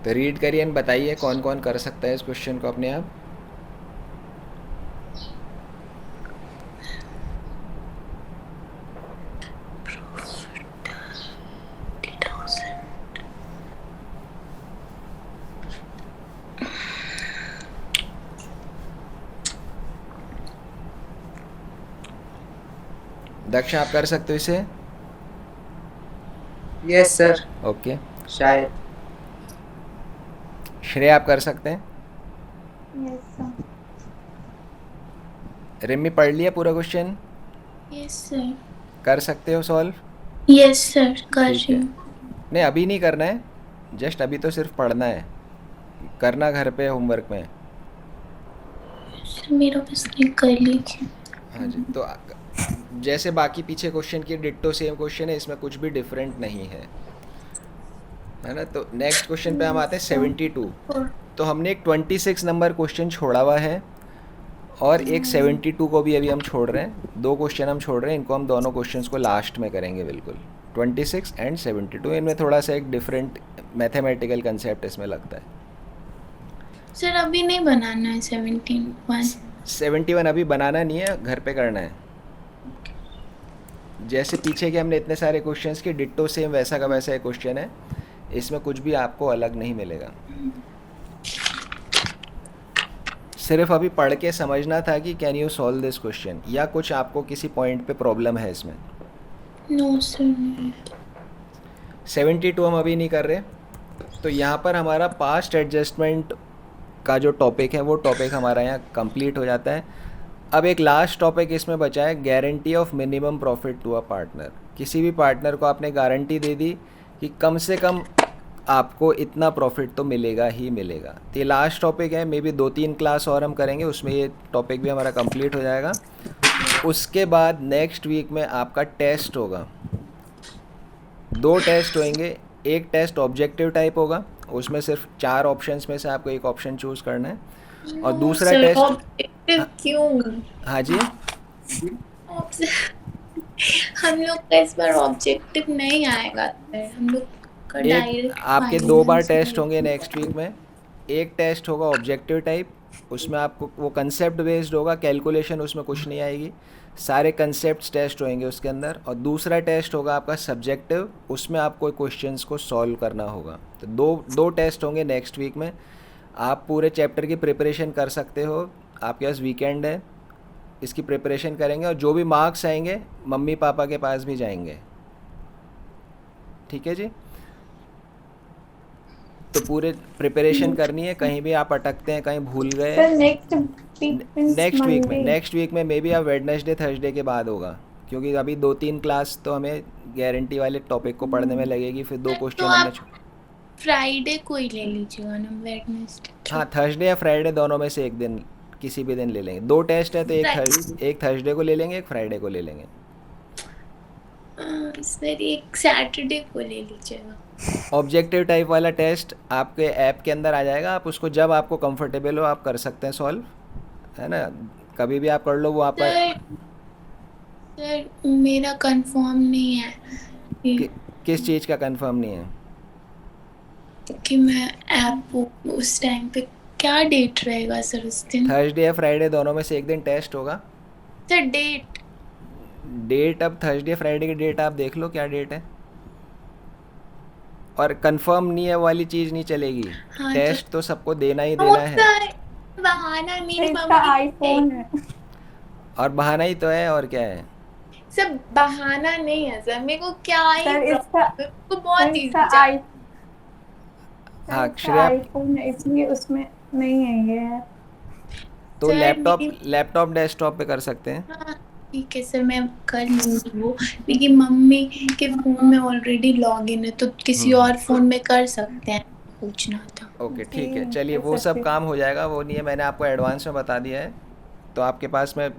[SPEAKER 1] तो रीड करिए एंड बताइए कौन कौन कर सकता है इस क्वेश्चन को अपने आप। दक्ष आप कर सकते हो इसे?
[SPEAKER 3] Yes sir,
[SPEAKER 1] okay.
[SPEAKER 3] शायद।
[SPEAKER 1] श्रेय आप कर सकते हैं?
[SPEAKER 2] Yes sir.
[SPEAKER 1] रिमी पढ़ लिया पूरा क्वेश्चन?
[SPEAKER 4] Yes sir.
[SPEAKER 1] कर सकते हो सॉल्व?
[SPEAKER 4] यस सर, कर
[SPEAKER 1] ठीक
[SPEAKER 4] रही
[SPEAKER 1] है।
[SPEAKER 4] हूँ।
[SPEAKER 1] नहीं अभी नहीं करना है, जस्ट अभी तो सिर्फ पढ़ना है, करना घर पे होमवर्क में।
[SPEAKER 4] सर मेरा बस नहीं, कर लीजिए।
[SPEAKER 1] हाँ जी। तो जैसे बाकी पीछे क्वेश्चन की डिट्टो सेम क्वेश्चन है, इसमें कुछ भी डिफरेंट नहीं है ना? तो नेक्स्ट क्वेश्चन पे हम आते हैं 72। तो हमने एक 26 नंबर क्वेश्चन छोड़ा हुआ है और एक 72 को भी अभी हम छोड़ रहे हैं। दो क्वेश्चन हम छोड़ रहे हैं, इनको हम दोनों क्वेश्चंस को लास्ट में करेंगे बिल्कुल। 26 एंड 72, इनमें थोड़ा सा एक डिफरेंट मैथमेटिकल कंसेप्ट इसमें लगता है।
[SPEAKER 4] सर अभी नहीं बनाना है 71।
[SPEAKER 1] 71 अभी बनाना नहीं है, घर पे करना है। जैसे पीछे के हमने इतने सारे क्वेश्चंस के डिट्टो सेम वैसा का वैसा एक क्वेश्चन है, इसमें कुछ भी आपको अलग नहीं मिलेगा। सिर्फ अभी पढ़ के समझना था कि can you solve this question, या कुछ आपको किसी पॉइंट पे प्रॉब्लम है इसमें।
[SPEAKER 4] No sir.
[SPEAKER 1] 72 हम अभी नहीं कर रहे। तो यहाँ पर हमारा पास्ट एडजस्टमेंट का जो टॉपिक है वो टॉपिक हमारा यहाँ कंप्लीट हो जाता है। अब एक लास्ट टॉपिक इसमें बचा है, guarantee of minimum profit to a partner. किसी भी पार्टनर को आपने गारंटी दे दी कि कम से कम आपको इतना प्रॉफिट तो मिलेगा ही मिलेगा। तो ये लास्ट टॉपिक है, मे बी 2-3 क्लास और हम करेंगे, उसमें ये टॉपिक भी हमारा कंप्लीट हो जाएगा। उसके बाद नेक्स्ट वीक में आपका टेस्ट होगा, 2 टेस्ट होंगे। एक टेस्ट ऑब्जेक्टिव टाइप होगा, उसमें सिर्फ 4 ऑप्शंस में से आपको एक ऑप्शन चूज़ करना है। और दूसरा
[SPEAKER 4] सर,
[SPEAKER 1] टेस्ट,
[SPEAKER 4] ऑब्जेक्टिव क्यों?
[SPEAKER 1] हाँ जी,
[SPEAKER 4] हम लोग का इस बार ऑब्जेक्टिव नहीं आएगा सर, हम लोग का
[SPEAKER 1] एक
[SPEAKER 4] डायरेक्ट
[SPEAKER 1] आपके 2 बार टेस्ट होंगे नेक्स्ट वीक में। एक टेस्ट होगा ऑब्जेक्टिव टाइप, उसमें आपको वो कंसेप्ट बेस्ड होगा, कैलकुलेशन उसमें कुछ नहीं आएगी, सारे कंसेप्ट्स टेस्ट होंगे उसके अंदर। और दूसरा टेस्ट होगा आपका सब्जेक्टिव, उसमें आपको क्वेश्चंस को सॉल्व करना होगा। तो दो टेस्ट होंगे नेक्स्ट वीक में। आप पूरे चैप्टर की प्रिपरेशन कर सकते हो, आपके पास वीकेंड है, इसकी प्रिपरेशन करेंगे और जो भी मार्क्स आएंगे मम्मी पापा के पास भी जाएंगे। ठीक है जी? तो पूरे प्रिपरेशन करनी है, कहीं भी आप अटकते हैं, कहीं भूल गए।
[SPEAKER 2] सर
[SPEAKER 1] नेक्स्ट वीक में मे बी आप वेडनेसडे थर्सडे के बाद होगा, क्योंकि अभी 2-3 क्लास तो हमें गारंटी वाले टॉपिक को पढ़ने में लगेगी, फिर 2 क्वेश्चन
[SPEAKER 4] तो
[SPEAKER 1] हमने
[SPEAKER 4] आप फ्राइडे को ही ले लीजिएगा ना, वेडनेसडे।
[SPEAKER 1] हाँ, थर्सडे या फ्राइडे दोनों में से एक दिन, किसी भी दिन ले लेंगे। 2 टेस्ट है तो एक थर्सडे को ले लेंगे, एक फ्राइडे को ले लेंगे।
[SPEAKER 4] सर एक सैटरडे को ले लीजिएगा।
[SPEAKER 1] ऑब्जेक्टिव टाइप वाला टेस्ट आपके ऐप के अंदर आ जाएगा, आप उसको जब आपको कंफर्टेबल हो आप कर सकते हैं सॉल्व, है ना? कभी भी आप कर लो, वो आपका
[SPEAKER 4] सर सर मेरा कंफर्म नहीं है
[SPEAKER 1] कि, किस चीज़ का कंफर्म नहीं है?
[SPEAKER 4] कि मैं ऐप उस टाइम पे क्या डेट रहेगा सर उस दिन?
[SPEAKER 1] थर्सडे या फ्राइडे दोनों में से एक दिन टेस्ट होगा।
[SPEAKER 4] सर डेट
[SPEAKER 1] डेट अब थर्सडे फ्राइडे की डेट आप देख लो क्या डेट है, और कंफर्म नहीं है वाली चीज़ नहीं चलेगी।
[SPEAKER 4] हाँ
[SPEAKER 1] टेस्ट तो सबको देना ही
[SPEAKER 4] तो
[SPEAKER 1] देना है।
[SPEAKER 4] सर बहाना मेरी
[SPEAKER 2] इसका
[SPEAKER 4] मम्मी
[SPEAKER 2] आईफोन है।
[SPEAKER 1] और बहाना ही तो है, और क्या है?
[SPEAKER 4] सर बहाना नहीं है सर, मेरे को क्या ही
[SPEAKER 2] सर इसका
[SPEAKER 4] problem है, मेरे को बहुत
[SPEAKER 2] सर
[SPEAKER 4] इजी
[SPEAKER 2] इसका
[SPEAKER 4] चाहिए।
[SPEAKER 1] हाँ
[SPEAKER 2] इसका
[SPEAKER 1] श्रेया,
[SPEAKER 2] आईफोन है इसलिए उसमें नहीं है ये।
[SPEAKER 1] तो
[SPEAKER 4] सर
[SPEAKER 1] लैपटॉप
[SPEAKER 4] मेरी
[SPEAKER 1] लैपटॉप डेस्कटॉप पे कर सकते हैं।
[SPEAKER 4] हाँ ठीक है सर, मैं कर लूंगी वो, लेकिन मम्मी के फोन में ऑलरेडी लॉग इन है तो किसी और फोन में कर सकते हैं, पूछना था।
[SPEAKER 1] ओके
[SPEAKER 2] जी
[SPEAKER 1] ठीक है, चलिए
[SPEAKER 2] कर
[SPEAKER 1] वो सब
[SPEAKER 2] सकते
[SPEAKER 1] काम हो जाएगा, वो नहीं है, मैंने आपको एडवांस में बता दिया है। तो आपके पास में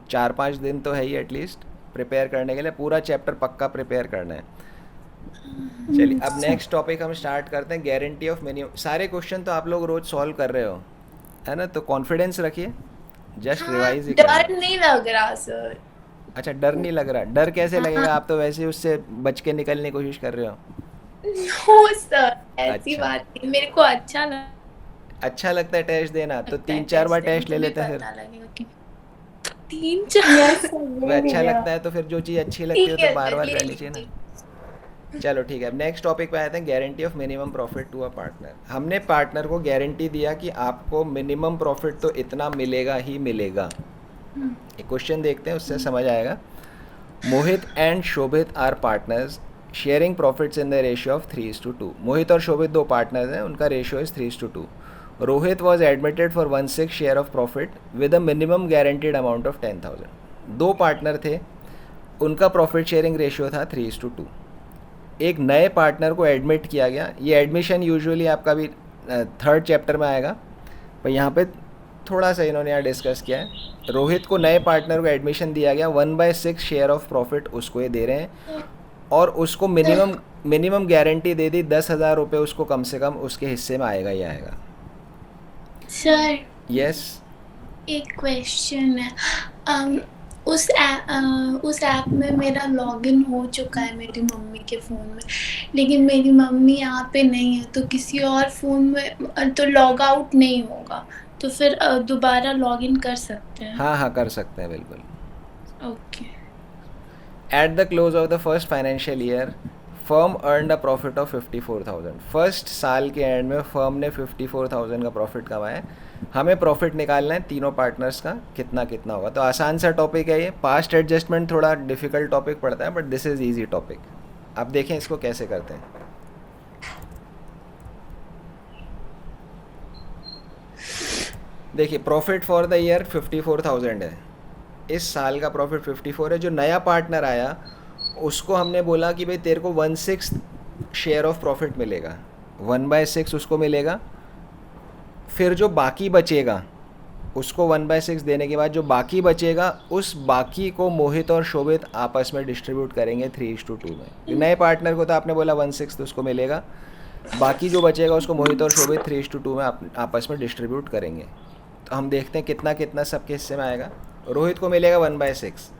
[SPEAKER 1] 4-5 दिन तो है ही एटलीस्ट प्रिपेयर करने के लिए, पूरा चैप्टर पक्का प्रिपेयर करना है। चलिए अब नेक्स्ट टॉपिक हम स्टार्ट करते हैं, गारंटी ऑफ मिनिमम। सारे क्वेश्चन तो आप लोग रोज सॉल्व कर रहे हो, है ना? तो कॉन्फिडेंस रखिए, जस्ट
[SPEAKER 4] हाँ
[SPEAKER 1] रिवाइज ही करना
[SPEAKER 4] डर
[SPEAKER 1] है।
[SPEAKER 4] नहीं लग रहा सर।
[SPEAKER 1] अच्छा, डर नहीं लग रहा? डर कैसे
[SPEAKER 4] हाँ
[SPEAKER 1] लगेगा, आप तो वैसे ही उससे बच के निकलने की कोशिश कर रहे हो।
[SPEAKER 4] नो सर, ऐसी
[SPEAKER 1] अच्छा,
[SPEAKER 4] बात नहीं, मेरे को अच्छा
[SPEAKER 1] अच्छा लगता है टेस्ट देना, तो
[SPEAKER 4] लगता है
[SPEAKER 1] 3-4 बार
[SPEAKER 4] टेस्ट
[SPEAKER 1] टेस्ट ले
[SPEAKER 4] देने,
[SPEAKER 1] लेते हैं
[SPEAKER 4] तुम्हें
[SPEAKER 1] फिर।
[SPEAKER 4] पता लगेगा कि 3-4
[SPEAKER 2] यस सर
[SPEAKER 1] वह
[SPEAKER 2] ले
[SPEAKER 1] अच्छा
[SPEAKER 2] लिया।
[SPEAKER 1] लगता है तो फिर जो चीज़ अच्छी लगती है
[SPEAKER 4] ठीक
[SPEAKER 1] तो
[SPEAKER 4] है
[SPEAKER 1] बार
[SPEAKER 4] सर
[SPEAKER 1] बार
[SPEAKER 4] ले
[SPEAKER 1] करनी चाहिए ना।
[SPEAKER 4] लीजिए।
[SPEAKER 1] चलो ठीक है, अब नेक्स्ट टॉपिक पे आते हैं, guarantee of minimum profit to a partner. हमने पार्टनर को गारंटी दिया कि आपको मिनिमम प्रॉफिट तो इतना मिलेगा ही मिलेगा। एक क्वेश्चन देखते हैं, उससे समझ आएगा। Mohit and Shobhit are partners sharing profits in the ratio of 3:2। Mohit और शोभित दो पार्टनर्स हैं, उनका ratio is 3:2। Rohit was admitted for 1/6 share of profit with a minimum guaranteed amount of 10,000। दो पार्टनर थे, उनका प्रॉफिट शेयरिंग रेशियो था 3:2। एक नए पार्टनर को एडमिट किया गया। ये एडमिशन यूजुअली आपका भी थर्ड चैप्टर में आएगा, पर यहाँ पे थोड़ा सा इन्होंने यहाँ डिस्कस किया है। रोहित को नए पार्टनर को एडमिशन दिया गया, 1/6 शेयर ऑफ प्रॉफिट उसको ये दे रहे हैं, और उसको मिनिमम गारंटी दे दी 10,000 रुपये, उसको कम से कम उसके हिस्से में आएगा ही आएगा।
[SPEAKER 4] सर
[SPEAKER 1] यस,
[SPEAKER 4] एक क्वेश्चन है, उस ऐप में मेरा लॉगिन हो चुका है मेरी मम्मी के फ़ोन में, लेकिन मेरी मम्मी यहाँ पे नहीं है, तो किसी और फ़ोन में तो लॉग आउट नहीं होगा, तो फिर दोबारा लॉगिन कर सकते हैं?
[SPEAKER 1] हाँ हाँ कर सकते हैं बिल्कुल।
[SPEAKER 4] Okay.
[SPEAKER 1] At the close of the first financial year, firm earned a profit of 54,000। First साल के एंड में फर्म ने 54,000 का प्रॉफिट कमाया है। हमें प्रॉफिट निकालना है तीनों पार्टनर्स का, कितना कितना होगा। तो आसान सा टॉपिक है ये। पास्ट एडजस्टमेंट थोड़ा डिफिकल्ट टॉपिक पड़ता है, but this is easy topic. अब देखें इसको कैसे करते हैं। देखिए, प्रॉफिट फॉर द ईयर 54,000 है, इस साल का प्रॉफिट 54 है। जो नया पार्टनर आया उसको हमने बोला कि भाई तेरे को 1/6 शेयर ऑफ प्रॉफिट मिलेगा, 1/6 उसको मिलेगा। फिर जो बाकी बचेगा उसको 1/6 देने के बाद जो बाकी बचेगा, उस बाकी को मोहित और शोभित आपस में डिस्ट्रीब्यूट करेंगे 3:2 में। नए पार्टनर को तो आपने बोला 1/6 तो उसको मिलेगा, बाकी जो बचेगा उसको मोहित और शोभित 3:2 में आपस में डिस्ट्रीब्यूट करेंगे। तो हम देखते हैं कितना कितना सबके हिस्से में आएगा। रोहित को मिलेगा 1/6,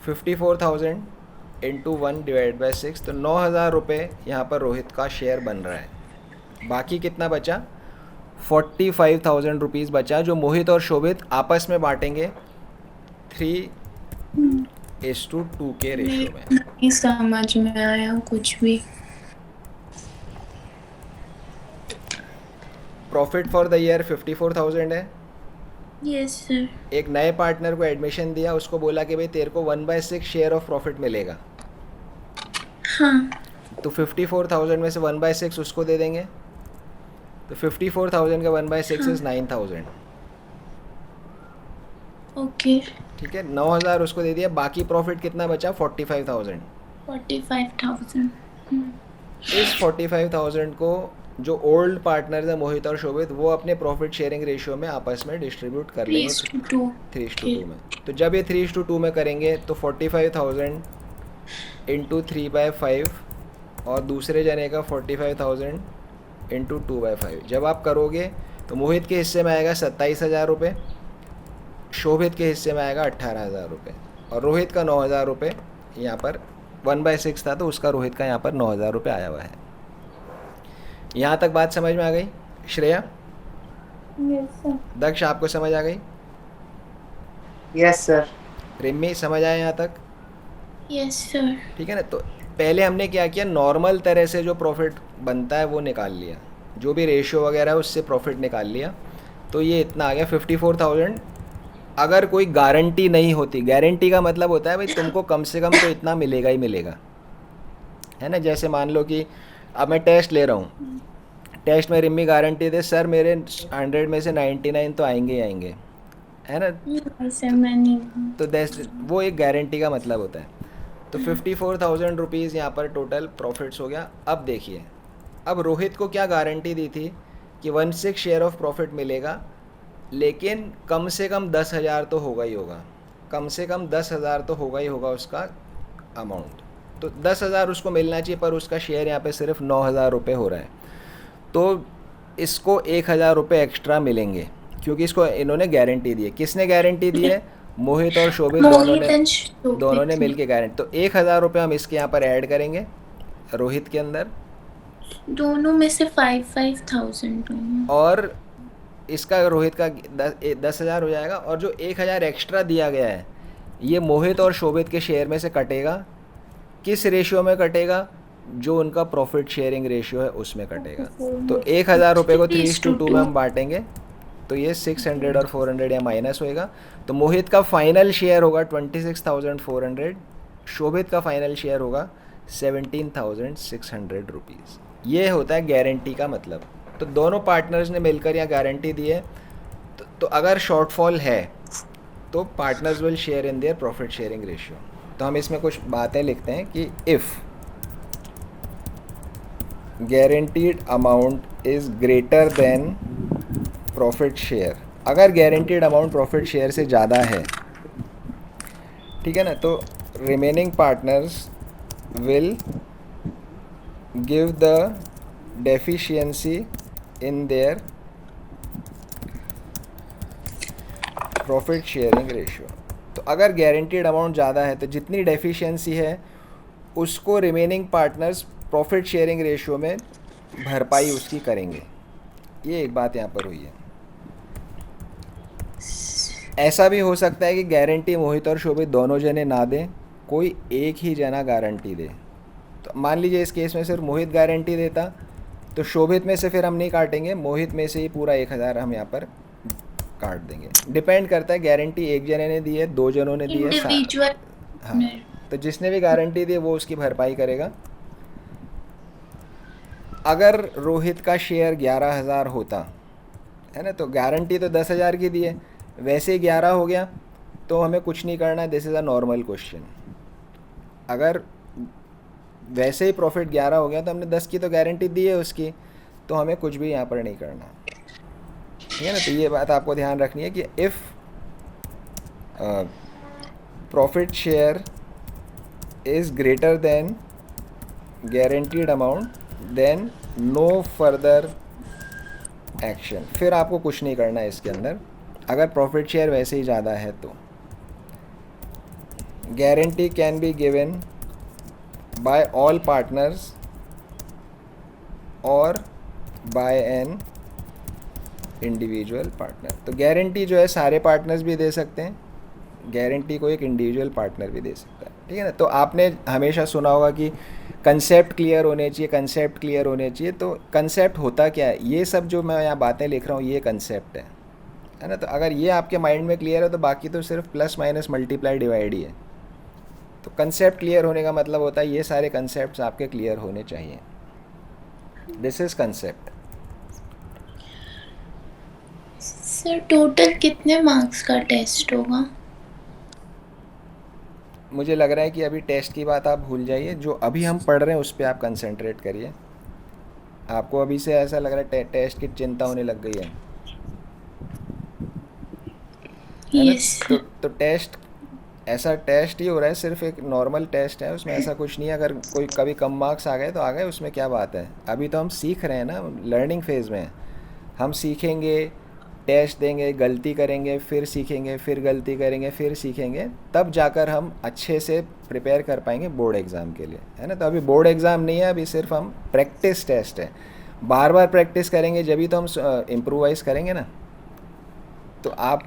[SPEAKER 1] 54,000 इंटू 1/6, तो 9,000 रुपये यहाँ पर रोहित का शेयर बन रहा है। बाकी कितना बचा? 45,000 रुपीज़ बचा, जो मोहित और शोभित आपस में बांटेंगे 3:2 के रेशियो में।
[SPEAKER 4] नहीं समझ में आया कुछ भी।
[SPEAKER 1] प्रॉफिट फॉर द ईयर 54,000 है।
[SPEAKER 4] Yes sir.
[SPEAKER 1] एक नए पार्टनर को एडमिशन दिया, उसको बोला कि भाई तेरे को 1/6 शेयर ऑफ प्रॉफिट मिलेगा।
[SPEAKER 4] हाँ
[SPEAKER 1] तो 54,000 में से 1/6 उसको दे देंगे, तो 54,000 का 1/6 इज 9,000।
[SPEAKER 4] ओके।
[SPEAKER 1] ठीक है, 9,000 उसको दे दिया। बाकी प्रॉफिट कितना बचा? 45,000।
[SPEAKER 4] 45,000।
[SPEAKER 1] इस 45,000 को जो ओल्ड पार्टनर है मोहित और शोभित, वो अपने प्रॉफिट शेयरिंग रेशियो में आपस में डिस्ट्रीब्यूट कर लेंगे 3:2 में। तो जब ये 3:2 में करेंगे तो 45,000 इंटू 3/5 और दूसरे जने का 45,000 इंटू 2/5 जब आप करोगे तो मोहित के हिस्से में आएगा 27,000 रुपये, शोभित के हिस्से में आएगा 18,000 रुपये, और रोहित का 9,000 रुपये यहाँ पर 1/6 था, तो उसका रोहित का यहाँ पर 9,000 रुपये आया हुआ है। यहाँ तक बात समझ में आ गई श्रेया?
[SPEAKER 2] Yes sir.
[SPEAKER 1] दक्ष आपको समझ आ गई?
[SPEAKER 3] Yes sir.
[SPEAKER 1] रिम्मी समझ आया यहाँ तक?
[SPEAKER 4] Yes sir.
[SPEAKER 1] ठीक है ना। तो पहले हमने क्या किया, नॉर्मल तरह से जो प्रॉफिट बनता है वो निकाल लिया, जो भी रेशियो वगैरह है उससे प्रॉफिट निकाल लिया। तो ये इतना आ गया 54,000। अगर कोई गारंटी नहीं होती, गारंटी का मतलब होता है भाई तुमको कम से कम तो इतना मिलेगा ही मिलेगा, है ना। जैसे मान लो कि अब मैं टेस्ट ले रहा हूँ, टेस्ट में रिम्मी गारंटी दे सर मेरे 100 में से 99 तो आएंगे ही आएंगे, है ना।
[SPEAKER 4] सर मैं नहीं हूँ।
[SPEAKER 1] तो वो एक गारंटी का मतलब होता है। तो 54,000 रुपीज़ यहाँ पर टोटल प्रॉफिट्स हो गया। अब देखिए, अब रोहित को क्या गारंटी दी थी कि 1/6 शेयर ऑफ प्रॉफिट मिलेगा, लेकिन कम से कम 10,000 तो होगा ही होगा, कम से कम 10,000 तो होगा ही होगा उसका अमाउंट। तो 10,000 उसको मिलना चाहिए, पर उसका शेयर यहाँ पे सिर्फ 9,000 रुपये हो रहा है। तो इसको 1,000 रुपये एक्स्ट्रा मिलेंगे, क्योंकि इसको इन्होंने गारंटी दी है। किसने गारंटी दी है? मोहित और शोभित दोनों ने मिल के गारंटी। तो 1,000 रुपये हम इसके यहाँ पर ऐड करेंगे रोहित के अंदर,
[SPEAKER 4] दोनों में से 5,000
[SPEAKER 1] और इसका रोहित का 10,000 हो जाएगा। और जो 1,000 एक्स्ट्रा दिया गया है ये मोहित और शोभित के शेयर में से कटेगा। किस रेशियो में कटेगा? जो उनका प्रॉफिट शेयरिंग रेशियो है उसमें कटेगा। तो 1,000 रुपये को 3:2 में हम बांटेंगे, तो ये 600 और 400 या माइनस होएगा। तो मोहित का फाइनल शेयर होगा 26,400, शोभित का फाइनल शेयर होगा 17,600 रुपीज़। ये होता है गारंटी का मतलब। तो दोनों पार्टनर्स ने मिलकर यहाँ गारंटी दी है। तो अगर शॉर्टफॉल है तो partners will share in their profit sharing ratio. तो हम इसमें कुछ बातें लिखते हैं कि if guaranteed amount is greater than profit share, अगर guaranteed amount profit share से ज़्यादा है, ठीक है ना, तो remaining partners will give the deficiency in their profit sharing ratio। तो अगर guaranteed amount ज़्यादा है तो जितनी deficiency है उसको remaining partners profit sharing ratio में भरपाई उसकी करेंगे। ये एक बात यहाँ पर हुई है। ऐसा भी हो सकता है कि गारंटी मोहित और शोभित दोनों जने ना दें, कोई एक ही जना गारंटी दे। तो मान लीजिए इस केस में सिर्फ मोहित गारंटी देता, तो शोभित में से फिर हम नहीं काटेंगे, मोहित में से ही पूरा 1,000 हम यहाँ पर काट देंगे। डिपेंड करता है, गारंटी एक जने ने दी है, 2 जनों ने दी है, हाँ, तो जिसने भी गारंटी दी वो उसकी भरपाई करेगा। अगर रोहित का शेयर 11,000 होता है ना, तो गारंटी तो 10,000 की दी है, वैसे ही 11 हो गया तो हमें कुछ नहीं करना। This is a normal question. अगर वैसे ही प्रॉफिट 11 हो गया तो हमने 10 की तो गारंटी दी है उसकी, तो हमें कुछ भी यहाँ पर नहीं करना, ठीक है ना। तो ये बात आपको ध्यान रखनी है कि if profit share is greater than guaranteed amount then no further action. फिर आपको कुछ नहीं करना है इसके अंदर, अगर प्रॉफिट शेयर वैसे ही ज़्यादा है तो। Guarantee can be given by all partners और बाय एन इंडिविजुअल पार्टनर। तो गारंटी जो है सारे पार्टनर्स भी दे सकते हैं, गारंटी को एक इंडिविजुअल पार्टनर भी दे सकता है, ठीक है ना। तो आपने हमेशा सुना होगा कि कंसेप्ट क्लियर होने चाहिए, कंसेप्ट क्लियर होने चाहिए। तो कंसेप्ट होता क्या है, ये सब जो मैं यहाँ बातें लिख रहा हूँ ये कंसेप्ट है ना। तो अगर ये आपके माइंड में क्लियर है तो बाकी तो सिर्फ प्लस माइनस मल्टीप्लाई डिवाइड ही है। तो कंसेप्ट क्लियर होने का मतलब होता है ये सारे कंसेप्ट आपके क्लियर होने चाहिए। This is concept.
[SPEAKER 4] Sir total कितने मार्क्स का टेस्ट होगा?
[SPEAKER 1] मुझे लग रहा है कि अभी टेस्ट की बात आप भूल जाइए, जो अभी हम पढ़ रहे हैं उस पर आप कंसंट्रेट करिए। आपको अभी से ऐसा लग रहा है टेस्ट की चिंता होने लग गई है
[SPEAKER 4] yes.
[SPEAKER 1] तो टेस्ट ऐसा टेस्ट ही हो रहा है, सिर्फ एक नॉर्मल टेस्ट है, उसमें ऐसा कुछ नहीं है। अगर कोई कभी कम मार्क्स आ गए तो आ गए, उसमें क्या बात है। अभी तो हम सीख रहे हैं ना, लर्निंग फेज़ में हम सीखेंगे, टेस्ट देंगे, गलती करेंगे, फिर सीखेंगे, फिर गलती करेंगे, फिर सीखेंगे, तब जाकर हम अच्छे से प्रिपेयर कर पाएंगे बोर्ड एग्ज़ाम के लिए, है ना। तो अभी बोर्ड एग्ज़ाम नहीं है, अभी सिर्फ हम प्रैक्टिस टेस्ट है। बार बार प्रैक्टिस करेंगे जब ही तो हम इम्प्रोवाइज़ करेंगे ना। तो आप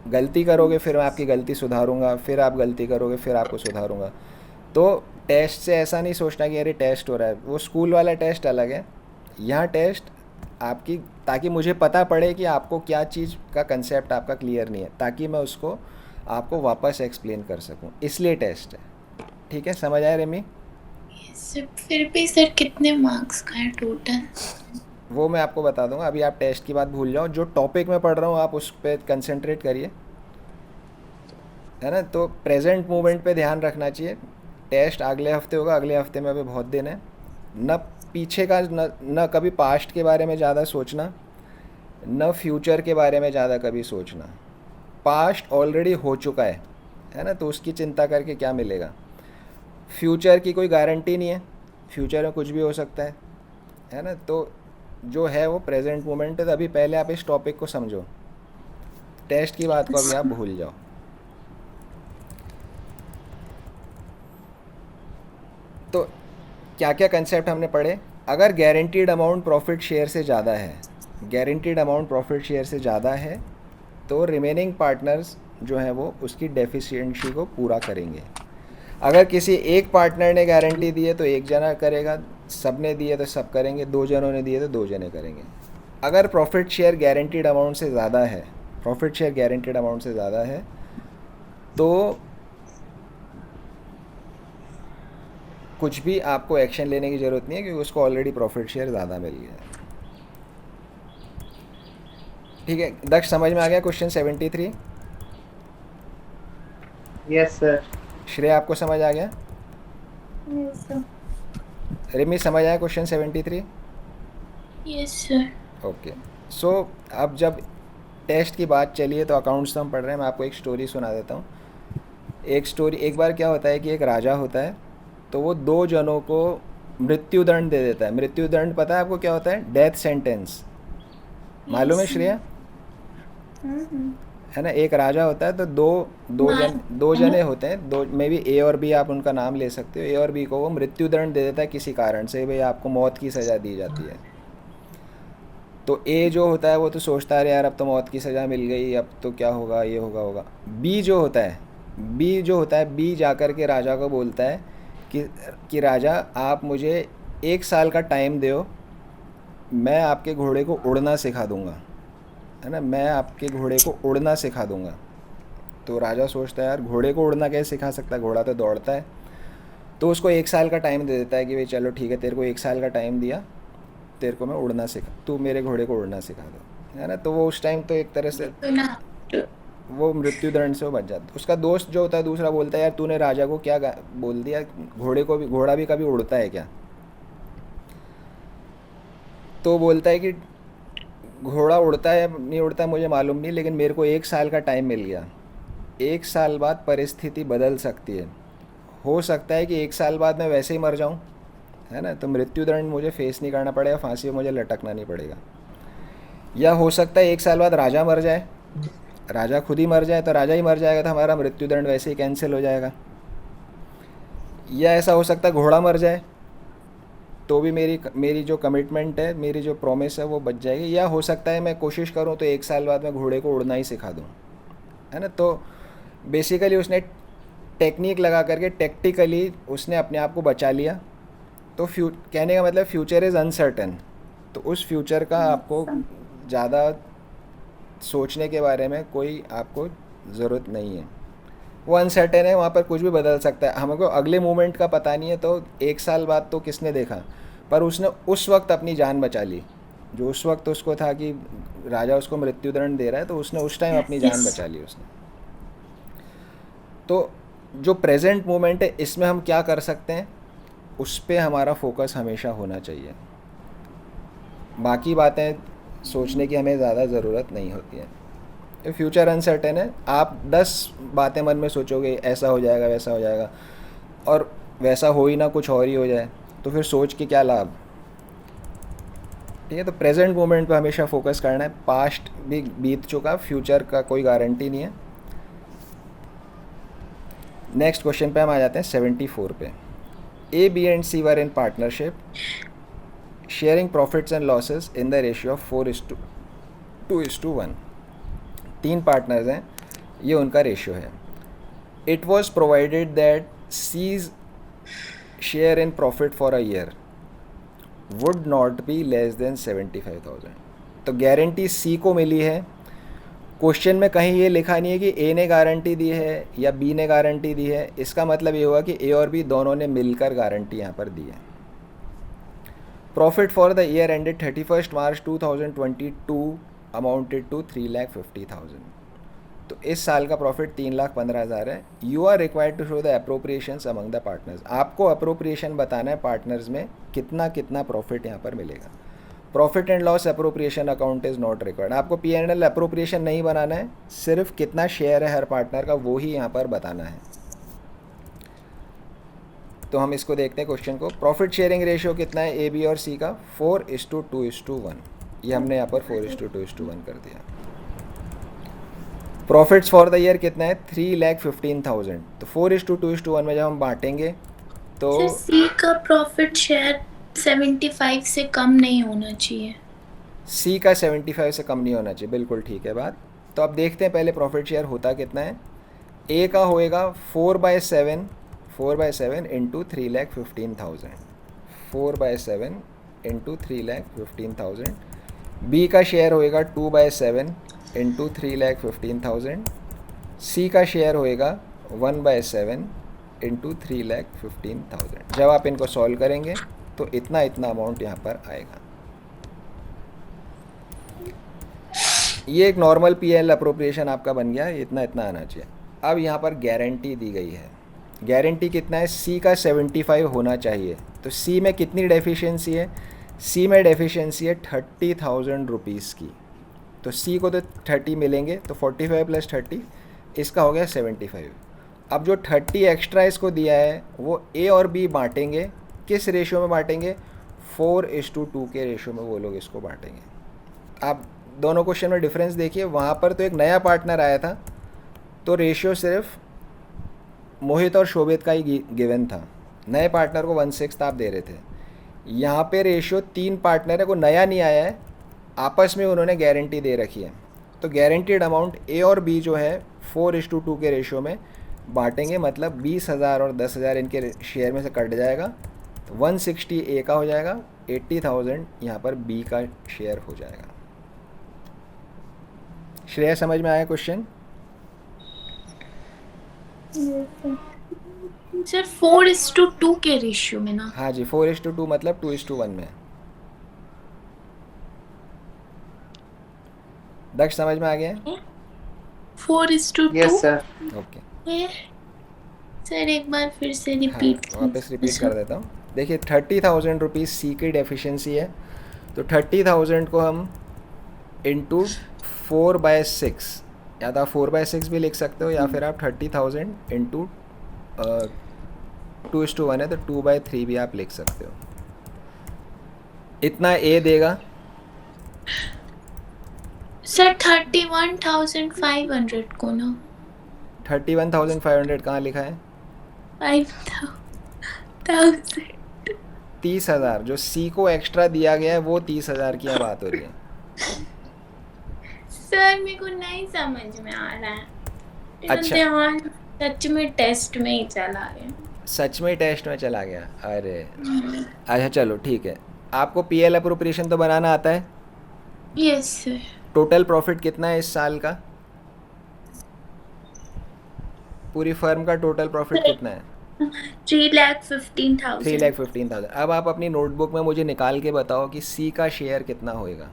[SPEAKER 1] गलती करोगे, फिर मैं आपकी गलती सुधारूंगा, फिर आप गलती करोगे, फिर आपको सुधारूंगा। तो टेस्ट से ऐसा नहीं सोचना कि अरे टेस्ट हो रहा है, वो स्कूल वाला टेस्ट अलग है। यहाँ टेस्ट आपकी, ताकि मुझे पता पड़े कि आपको क्या चीज़ का कंसेप्ट आपका क्लियर नहीं है, ताकि मैं उसको आपको वापस एक्सप्लेन कर सकूं, इसलिए टेस्ट है। ठीक है, समझ आया रेमी?
[SPEAKER 4] सर फिर भी सर कितने मार्क्स का है टोटल?
[SPEAKER 1] वो मैं आपको बता दूंगा, अभी आप टेस्ट की बात भूल जाओ। जो टॉपिक मैं पढ़ रहा हूँ आप उस पर कंसंट्रेट करिए, है ना। तो प्रेजेंट मोमेंट पे ध्यान रखना चाहिए। टेस्ट अगले हफ्ते होगा, अगले हफ्ते में अभी बहुत दिन है। न पीछे का, न कभी पास्ट के बारे में ज़्यादा सोचना, न फ्यूचर के बारे में ज़्यादा कभी सोचना। पास्ट ऑलरेडी हो चुका है ना, तो उसकी चिंता करके क्या मिलेगा। फ्यूचर की कोई गारंटी नहीं है, फ्यूचर में कुछ भी हो सकता है ना। तो जो है वो प्रेजेंट मोमेंट है। तो अभी पहले आप इस टॉपिक को समझो, टेस्ट की बात को अभी आप भूल जाओ। तो क्या क्या कंसेप्ट हमने पढ़े। अगर गारंटीड अमाउंट प्रॉफिट शेयर से ज़्यादा है, गारंटीड अमाउंट प्रॉफिट शेयर से ज़्यादा है, तो रिमेनिंग पार्टनर्स जो हैं वो उसकी डेफिशिएंसी को पूरा करेंगे। अगर किसी एक पार्टनर ने गारंटी दी है तो एक जना करेगा, सब ने दी है तो सब करेंगे, दो जनों ने दिए तो दो जने करेंगे। अगर प्रॉफिट शेयर गारंटीड अमाउंट से ज़्यादा है, प्रॉफिट शेयर गारंटीड अमाउंट से ज़्यादा है, तो कुछ भी आपको एक्शन लेने की ज़रूरत नहीं है, क्योंकि उसको ऑलरेडी प्रॉफिट शेयर ज़्यादा मिल गया है। ठीक है दक्ष, समझ में आ गया क्वेश्चन 73?
[SPEAKER 3] Yes sir.
[SPEAKER 1] श्रेया आपको समझ आ गया?
[SPEAKER 2] Yes sir.
[SPEAKER 1] रिमी समझ आया क्वेश्चन 73?
[SPEAKER 4] Yes sir.
[SPEAKER 1] ओके। सो अब जब टेस्ट की बात चली है तो अकाउंट्स तो हम पढ़ रहे हैं, मैं आपको एक स्टोरी सुना देता हूँ। एक स्टोरी, एक बार क्या होता है कि एक राजा होता है, तो वो दो जनों को मृत्युदंड दे देता है। मृत्युदंड पता है आपको क्या होता है? Death sentence. मालूम है श्रेया? है ना। एक राजा होता है तो दो जने होते हैं, दो, मे बी ए और बी, आप उनका नाम ले सकते हो। ए और बी को वो मृत्युदंड दे देता है किसी कारण से, भाई आपको मौत की सज़ा दी जाती है। तो ए जो होता है वो तो सोचता है यार अब तो मौत की सज़ा मिल गई, अब तो क्या होगा, ये होगा। बी जो होता है, बी जाकर के राजा को बोलता है कि राजा आप मुझे 1 साल का टाइम दो, मैं आपके घोड़े को उड़ना सिखा दूंगा, है ना, मैं आपके घोड़े को उड़ना सिखा दूंगा। तो राजा सोचता है यार घोड़े को उड़ना कैसे सिखा सकता है, घोड़ा तो दौड़ता है। तो उसको 1 साल का टाइम दे देता है कि भाई चलो ठीक है, तेरे को 1 साल का टाइम दिया, तेरे को मैं उड़ना सिखा, तू मेरे घोड़े को उड़ना सिखा दो, है ना। तो वो उस टाइम तो एक तरह से वो मृत्युदंड से वो बच जाता है। उसका दोस्त जो होता है दूसरा बोलता है यार तूने राजा को क्या बोल दिया, घोड़ा भी कभी उड़ता है क्या? तो बोलता है कि घोड़ा उड़ता है नहीं उड़ता है मुझे मालूम नहीं, लेकिन मेरे को 1 साल का टाइम मिल गया। 1 साल बाद परिस्थिति बदल सकती है, हो सकता है कि 1 साल बाद मैं वैसे ही मर जाऊं, है ना। तो मृत्युदंड मुझे फेस नहीं करना पड़ेगा, फांसी में मुझे लटकना नहीं पड़ेगा। या हो सकता है 1 साल बाद राजा मर जाए, राजा खुद ही मर जाए, तो राजा ही मर जाएगा तो हमारा मृत्युदंड वैसे ही कैंसिल हो जाएगा। या ऐसा हो सकता है घोड़ा मर जाए, तो भी मेरी जो कमिटमेंट है, मेरी जो प्रॉमिस है वो बच जाएगी। या हो सकता है मैं कोशिश करूं तो 1 साल बाद मैं घोड़े को उड़ना ही सिखा दूं, है ना। तो बेसिकली उसने टेक्निक लगा करके, टैक्टिकली उसने अपने आप को बचा लिया। तो कहने का मतलब फ्यूचर इज़ अनसर्टेन, तो उस फ्यूचर का आपको ज़्यादा सोचने के बारे में कोई आपको ज़रूरत नहीं है। वो अनसर्टेन है, वहाँ पर कुछ भी बदल सकता है, हमको अगले मोमेंट का पता नहीं है। तो 1 साल बाद तो किसने देखा, पर उसने उस वक्त अपनी जान बचा ली। जो उस वक्त उसको था कि राजा उसको मृत्युदंड दे रहा है, तो उसने उस टाइम अपनी जान बचा ली उसने। तो जो प्रेजेंट मोमेंट है इसमें हम क्या कर सकते हैं, उस पर हमारा फोकस हमेशा होना चाहिए। बाकी बातें सोचने की हमें ज़्यादा ज़रूरत नहीं होती है। फ्यूचर अनसर्टेन है, आप 10 बातें मन में सोचोगे ऐसा हो जाएगा वैसा हो जाएगा, और वैसा हो ही ना, कुछ और ही हो जाए, तो फिर सोच के क्या लाभ, ठीक है, तो प्रेजेंट मोमेंट पे हमेशा फोकस करना है, पास्ट भी बीत चुका, फ्यूचर का कोई गारंटी नहीं है। नेक्स्ट क्वेश्चन पे हम आ जाते हैं 74 पे। A B and C were in partnership sharing profits and losses in the ratio of 4:2:1। तीन पार्टनर्स हैं, ये उनका रेशियो है। It was provided that C's share in profit for a year would not be less than 75,000। तो guarantee सी को मिली है। Question में कहीं ये लिखा नहीं है कि ए ने गारंटी दी है या बी ने गारंटी दी है। इसका मतलब ये हुआ कि ए और बी दोनों ने मिलकर गारंटी यहाँ पर दी है। Profit for the year ended 31 March 2022 amounted to 3,50,000। तो इस साल का प्रॉफिट 3,15,000 है। You are required to show the appropriations among the partners. आपको अप्रोप्रिएशन बताना है पार्टनर्स में कितना कितना प्रॉफिट यहाँ पर मिलेगा। Profit and loss appropriation account is not required. आपको P&L अप्रोप्रिएशन नहीं बनाना है, सिर्फ कितना शेयर है हर पार्टनर का वो ही यहाँ पर बताना है। तो हम इसको देखते हैं क्वेश्चन को। प्रॉफिट शेयरिंग रेशियो कितना है ए बी और सी का? 4:2:1। ये हमने यहाँ पर 4:2:1 कर दिया। प्रॉफिट्स फॉर द ईयर कितना है? 3,15,000। तो 4:2:1 में जब हम बांटेंगे तो
[SPEAKER 4] सर सी का प्रॉफिट शेयर 75 से कम नहीं होना चाहिए।
[SPEAKER 1] सी का 75 से कम नहीं होना चाहिए, बिल्कुल ठीक है बात। तो अब देखते हैं पहले प्रॉफिट शेयर होता कितना है। ए का होएगा 4/7 इंटू 3,15,000। 4/7 इंटू 3,15,000। बी का शेयर होएगा 2/7 इंटू 3,15,000। सी का शेयर होएगा 1/7 इंटू 3,15,000। जब आप इनको सॉल्व करेंगे तो इतना इतना अमाउंट यहाँ पर आएगा। ये एक नॉर्मल P&L अप्रोप्रिएशन आपका बन गया, इतना इतना आना चाहिए। अब यहाँ पर गारंटी दी गई है। गारंटी कितना है? सी का 75 होना चाहिए। तो सी में कितनी डेफिशिएंसी है? सी में डेफिशिएंसी है 30,000 रुपीज़ की। तो सी को तो 30 मिलेंगे, तो 45 + 30 इसका हो गया 75। अब जो 30 एक्स्ट्रा इसको दिया है वो ए और बी बांटेंगे। किस रेशियो में बांटेंगे? 4:2 के रेशियो में वो लोग इसको बांटेंगे। आप दोनों क्वेश्चन में डिफरेंस देखिए। वहाँ पर तो एक नया पार्टनर आया था तो रेशियो सिर्फ मोहित और शोभित का ही गिवन था। नए पार्टनर को 1/6 आप दे रहे थे। यहाँ पे रेशियो 3 पार्टनर है, को नया नहीं आया है, आपस में उन्होंने गारंटी दे रखी है। तो गारंटीड अमाउंट ए और बी जो है 4:2 के रेशियो में बांटेंगे। मतलब 20,000 और 10,000 इनके शेयर में से कट जाएगा। तो 160 ए का हो जाएगा, 80,000 यहाँ पर बी का शेयर हो जाएगा। श्रेया समझ में आया क्वेश्चन?
[SPEAKER 4] सर 4:2 के रेशियो में ना?
[SPEAKER 1] हाँ जी, 4:2 मतलब 2:1 में। दक्ष समझ में आ गया?
[SPEAKER 4] 4:2।
[SPEAKER 3] Yes sir.
[SPEAKER 1] ओके,
[SPEAKER 4] सर एक बार फिर से
[SPEAKER 1] हाँ
[SPEAKER 4] रिपीट
[SPEAKER 1] वापस रिपीट कर देता हूँ। देखिए 30,000 रुपीज़ सी की डेफिशिएंसी है। तो 30,000 को हम इंटू 4/6, या तो आप 4/6 भी लिख सकते हो या फिर आप 30,000 इंटू 2:1 है तो 2/3 भी आप लिख सकते हो। इतना ए देगा।
[SPEAKER 4] सर 31,500 को ना?
[SPEAKER 1] 31,500 कहाँ लिखा है?
[SPEAKER 4] 5,000।
[SPEAKER 1] 30,000 जो सी को एक्स्ट्रा दिया गया है वो 30,000 की यहाँ बात हो रही है।
[SPEAKER 4] सर मेरे को नहीं समझ में आ रहा है।
[SPEAKER 1] अच्छा।
[SPEAKER 4] ध्यान सच में टेस्ट में ही चला गया।
[SPEAKER 1] सच में टेस्ट में चला गया? अरे अच्छा चलो ठीक है। आपको P&L अप्रोप्रिएशन तो बनाना आता है?
[SPEAKER 4] Yes sir.
[SPEAKER 1] टोटल प्रॉफिट कितना है इस साल का? पूरी फर्म का टोटल प्रॉफिट कितना है?
[SPEAKER 4] 3,15,000।
[SPEAKER 1] 3,15,000। अब आप अपनी नोटबुक में मुझे निकाल के बताओ कि सी का शेयर कितना होएगा।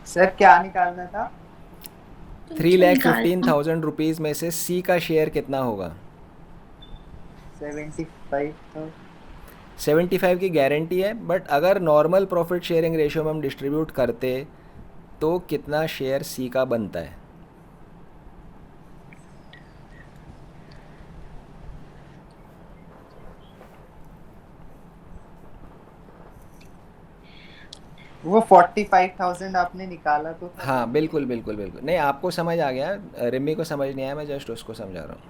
[SPEAKER 3] सर क्या निकालना था?
[SPEAKER 1] 3,15,000 रुपीज़ में से सी का शेयर कितना होगा?
[SPEAKER 3] 75,000।
[SPEAKER 1] 75 की गारंटी है, बट अगर नॉर्मल प्रॉफिट शेयरिंग रेशियो में हम डिस्ट्रीब्यूट करते तो कितना शेयर सी का बनता है?
[SPEAKER 3] वो 45,000 आपने निकाला तो था।
[SPEAKER 1] हाँ बिल्कुल बिल्कुल बिल्कुल, नहीं आपको समझ आ गया, रिमी को समझ नहीं आया, मैं जस्ट उसको समझा रहा हूँ।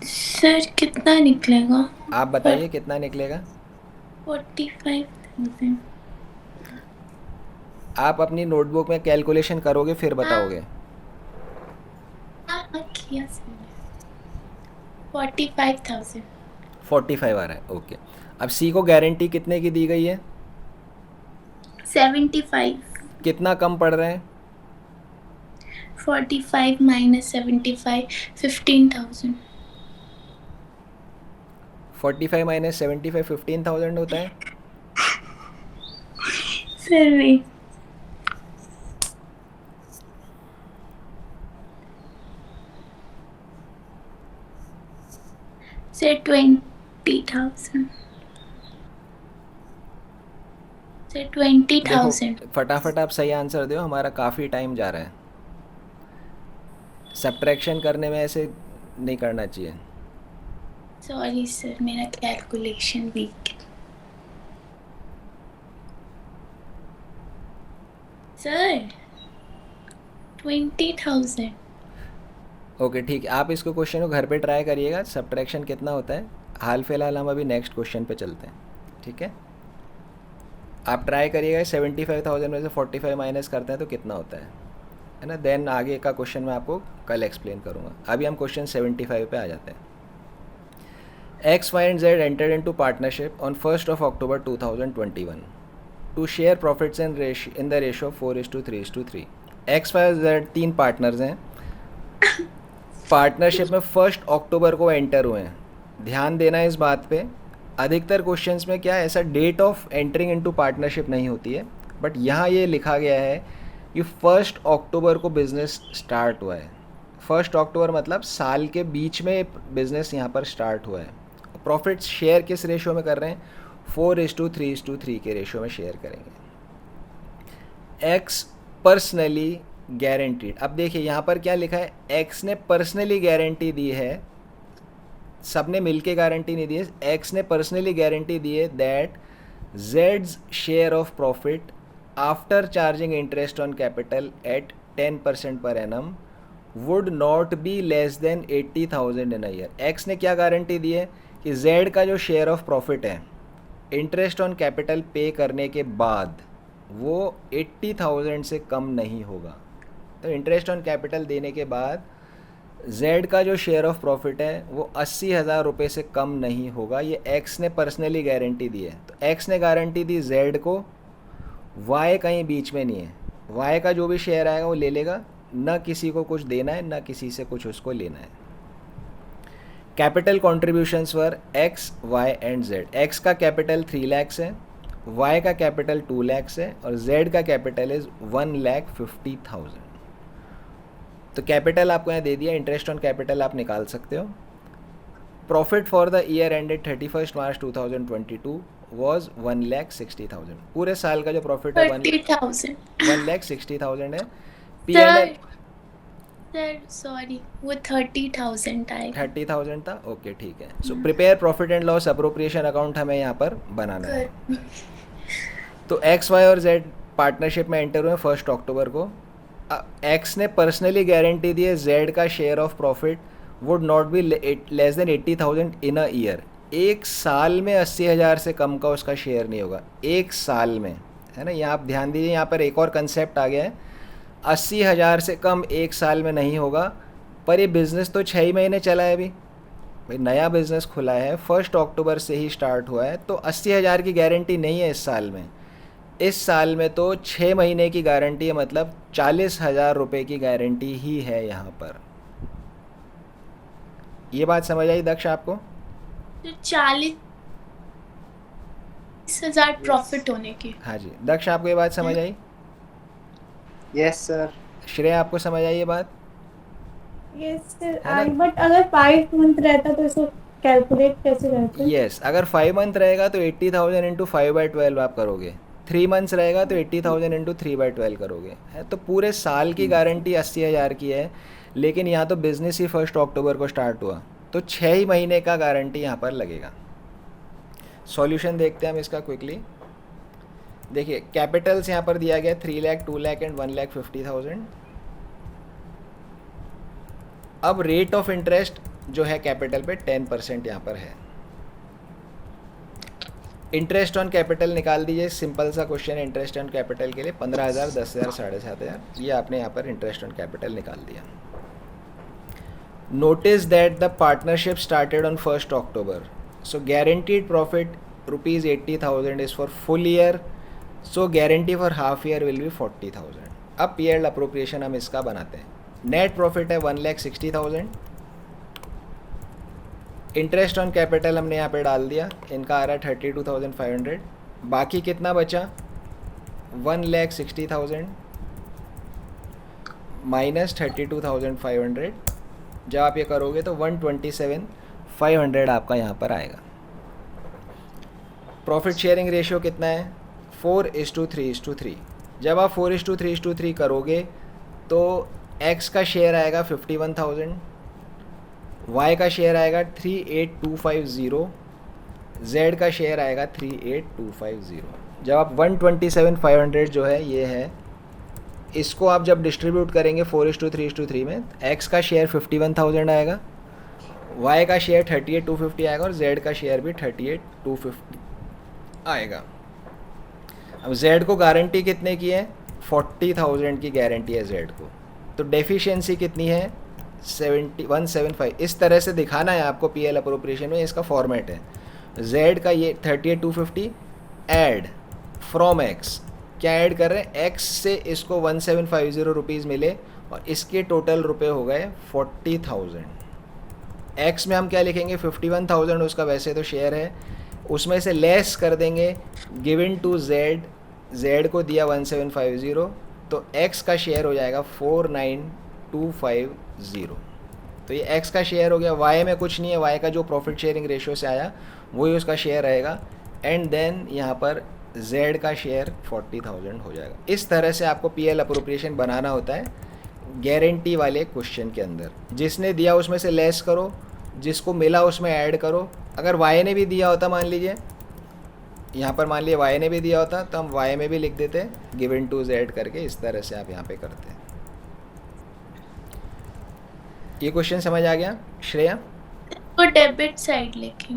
[SPEAKER 4] सर कितना निकलेगा?
[SPEAKER 1] आप बताइए कितना निकलेगा?
[SPEAKER 4] 45,000।
[SPEAKER 1] आप अपनी नोटबुक में कैलकुलेशन करोगे फिर बताओगे।
[SPEAKER 4] हाँ किया सर। 45,000।
[SPEAKER 1] 45 आ रहा है, ओके। अब सी को गारंटी कितने की दी गई है?
[SPEAKER 4] 75।
[SPEAKER 1] कितना कम पड़ रहा है?
[SPEAKER 4] 45 minus 75, 15,000।
[SPEAKER 1] 45 माइनस 75 15,000 होता है।
[SPEAKER 4] सर नहीं। सर 20,000। सर 20,000।
[SPEAKER 1] देखो फटाफट आप सही आंसर दो, हमारा काफ़ी टाइम जा रहा है। सब्ट्रैक्शन करने में ऐसे नहीं करना चाहिए।
[SPEAKER 4] सॉरी सर, मेरा कैलकुलेशन वीक है। सर 20,000।
[SPEAKER 1] ओके ठीक है, आप इसको क्वेश्चन को घर पे ट्राई करिएगा, सब्ट्रैक्शन कितना होता है। हाल फिलहाल हम अभी नेक्स्ट क्वेश्चन पे चलते हैं, ठीक है। आप ट्राई करिएगा, 75,000 में से 45 माइनस करते हैं तो कितना होता है ना। देन आगे का क्वेश्चन मैं आपको कल एक्सप्लेन करूँगा। अभी हम क्वेश्चन 75 पे आ जाते हैं। X, Y and Z entered into partnership on 1st of October 2021 to share profits in the ratio of 4:3:3. X, Y और Z तीन पार्टनर्स हैं, पार्टनरशिप में 1 अक्टूबर को एंटर हुए हैं। ध्यान देना इस बात पे, अधिकतर क्वेश्चंस में क्या है, ऐसा date of entering into partnership नहीं होती है, बट यहाँ ये लिखा गया है कि 1 अक्टूबर को बिज़नेस स्टार्ट हुआ है। 1 अक्टूबर मतलब साल के बीच में बिज़नेस यहाँ पर स्टार्ट हुआ है। प्रॉफिट शेयर किस रेशियो में कर रहे हैं? 4:3:3 के रेशियो में शेयर करेंगे। X personally guaranteed. अब देखिए यहाँ पर क्या लिखा है, एक्स ने पर्सनली गारंटी दी है, सब ने मिलके गारंटी नहीं दी है, एक्स ने पर्सनली गारंटी दी है that Jades share of profit after charging interest on capital eight 10% per annum would not be less then 80,000 in a year. X ने क्या गारंटी दी है कि जेड का जो शेयर ऑफ प्रॉफिट है इंटरेस्ट ऑन कैपिटल पे करने के बाद वो 80,000 से कम नहीं होगा। तो इंटरेस्ट ऑन कैपिटल देने के बाद जेड का जो शेयर ऑफ प्रॉफिट है वो 80,000 रुपये से कम नहीं होगा। ये एक्स ने पर्सनली गारंटी दी है। तो एक्स ने गारंटी दी जेड को, वाई कहीं बीच में नहीं है, वाई का जो भी शेयर आएगा वो ले लेगा, ना किसी को कुछ देना है ना किसी से कुछ उसको लेना है। Capital contributions were X, Y and Z. X का कैपिटल 3 lakhs है, वाई का कैपिटल 2 lakhs है और जेड का कैपिटल इज़ 1,50,000। तो कैपिटल आपको यहाँ दे दिया, इंटरेस्ट ऑन कैपिटल आप निकाल सकते हो। Profit for the year ended 31 March 2022 was 1,60,000। पूरे साल का जो प्रॉफिट है
[SPEAKER 4] 30,000।
[SPEAKER 1] 1,60,000 है। P&L
[SPEAKER 4] सर सॉरी, वो 30,000 आएगा।
[SPEAKER 1] 30,000 था, ओके ठीक है। So prepare profit and loss appropriation account हमें यहाँ पर बनाना है। तो एक्स, वाई और जेड पार्टनरशिप में एंटर हुए 1 अक्टूबर को। एक्स ने पर्सनली गारंटी दी है जेड का share of profit would not be less then 80,000 in a year. एक साल में 80,000 से कम का उसका शेयर नहीं होगा, एक साल में, है ना। यहाँ आप ध्यान दीजिए, यहाँ पर एक और कंसेप्ट आ गया है, 80,000 से कम एक साल में नहीं होगा। पर ये बिज़नेस तो 6 ही महीने चला है अभी, भाई नया बिज़नेस खुला है, 1 अक्टूबर से ही स्टार्ट हुआ है, तो 80,000 की गारंटी नहीं है इस साल में। इस साल में तो 6 महीने की गारंटी है, मतलब 40,000 रुपये की गारंटी ही है यहाँ पर। ये बात समझ आई दक्ष आपको?
[SPEAKER 4] तो 40,000 प्रॉफिट होने की।
[SPEAKER 1] हाँ जी दक्ष, आपको ये बात समझ आई?
[SPEAKER 3] Yes sir.
[SPEAKER 1] श्रेया आपको समझ आई ये बात?
[SPEAKER 2] यस सर
[SPEAKER 1] है ना?
[SPEAKER 2] आई, बट अगर 5 मंथ रहता तो इसको कैलकुलेट कैसे करते हैं?
[SPEAKER 1] यस, अगर 5 मंथ रहेगा तो 80,000 इंटू 5/12 आप करोगे, 3 मंथ्स रहेगा तो 80,000 इंटू 3/12 करोगे, है तो पूरे साल की गारंटी 80,000 की है। लेकिन यहाँ तो बिजनेस ही 1 अक्टूबर को स्टार्ट हुआ, तो 6 ही महीने का गारंटी यहाँ पर लगेगा। सॉल्यूशन देखते हैं हम इसका क्विकली। देखिए कैपिटल्स यहाँ पर दिया गया 3 लाख, 2 लाख एंड 1,50,000। अब रेट ऑफ इंटरेस्ट जो है कैपिटल पे 10% यहाँ पर है। इंटरेस्ट ऑन कैपिटल निकाल दीजिए, सिंपल सा क्वेश्चन है इंटरेस्ट ऑन कैपिटल के लिए। 15,000, 10,000, 7,500, ये आपने यहाँ पर इंटरेस्ट ऑन कैपिटल निकाल दिया। Notice that the partnership started on 1 October, so guaranteed profit ₹80,000 is for full year, so guarantee for half year will be 40,000। अब पीएल अप्रोप्रिएशन हम इसका बनाते हैं। नेट प्रॉफिट है 1,60,000, इंटरेस्ट ऑन कैपिटल हमने यहाँ पे डाल दिया, इनका आ रहा है 32,500, बाकी कितना बचा 1,60,000 माइनस 32,500, जब आप ये करोगे तो 127,500 आपका यहाँ पर आएगा। प्रॉफिट शेयरिंग रेशियो कितना है 4:3:3। जब आप 4:3:3 करोगे तो एक्स का शेयर आएगा 51,000, वाई का शेयर आएगा 38,250, जेड का शेयर आएगा 38,250। जब आप 127,500 जो है ये है, इसको आप जब डिस्ट्रीब्यूट करेंगे 4:3:3 में, एक्स का शेयर 51,000 आएगा, वाई का शेयर 38,250 आएगा और जेड का शेयर भी 38,250 आएगा। अब जेड को गारंटी कितने की है 40,000 की गारंटी है जेड को, तो डेफिशिएंसी कितनी है 175। इस तरह से दिखाना है आपको पीएल अप्रोप्रिएशन में, इसका फॉर्मेट है जेड का ये 38,250 ऐड फ्रॉम एक्स, क्या ऐड कर रहे हैं एक्स से इसको 1,750 रुपीज़ मिले और इसके टोटल रुपए हो गए 40,000। एक्स में हम क्या लिखेंगे 51,000 उसका वैसे तो शेयर है, उसमें से लेस कर देंगे गिवन टू जेड, जेड को दिया 1,750, तो एक्स का शेयर हो जाएगा 49,250, तो ये एक्स का शेयर हो गया। वाई में कुछ नहीं है, वाई का जो प्रॉफिट शेयरिंग रेशियो से आया वही उसका शेयर रहेगा, एंड देन यहाँ पर जेड का शेयर 40,000 हो जाएगा। इस तरह से आपको पीएल अप्रोप्रिएशन बनाना होता है गारंटी वाले क्वेश्चन के अंदर। जिसने दिया उसमें से लेस करो, जिसको मिला उसमें ऐड करो। अगर वाई ने भी दिया होता, मान लीजिए यहाँ पर मान लीजिए वाई ने भी दिया होता, तो हम वाई में भी लिख देते गिवन टू जेड करके, इस तरह से आप यहाँ पे करते हैं। ये क्वेश्चन समझ आ गया श्रेया?
[SPEAKER 4] तो डेबिट साइड लिखें।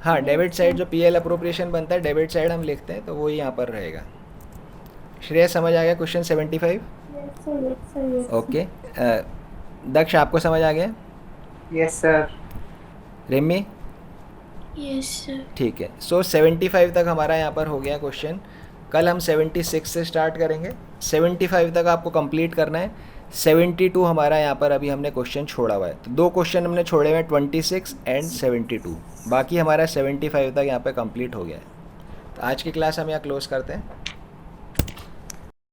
[SPEAKER 1] हाँ, डेबिट साइड जो पीएल अप्रोप्रिएशन बनता है डेबिट साइड हम लिखते हैं, तो वो यहाँ पर रहेगा। श्रेया समझ आ गया question 75?
[SPEAKER 2] Yes sir, yes sir, yes sir.
[SPEAKER 1] Okay, Daksh आपको समझ आ गया?
[SPEAKER 3] Yes sir.
[SPEAKER 1] Rimi?
[SPEAKER 4] Yes sir.
[SPEAKER 1] ठीक है, सो 75 तक हमारा यहाँ पर हो गया क्वेश्चन। कल हम 76 से स्टार्ट करेंगे, 75 तक आपको कंप्लीट करना है। 72 हमारा यहाँ पर अभी हमने क्वेश्चन छोड़ा हुआ है, तो 2 क्वेश्चन हमने छोड़े हुए हैं 26 एंड 72, बाकी हमारा 75 तक यहाँ पे कंप्लीट हो गया है। तो आज की क्लास हम यहाँ क्लोज करते हैं।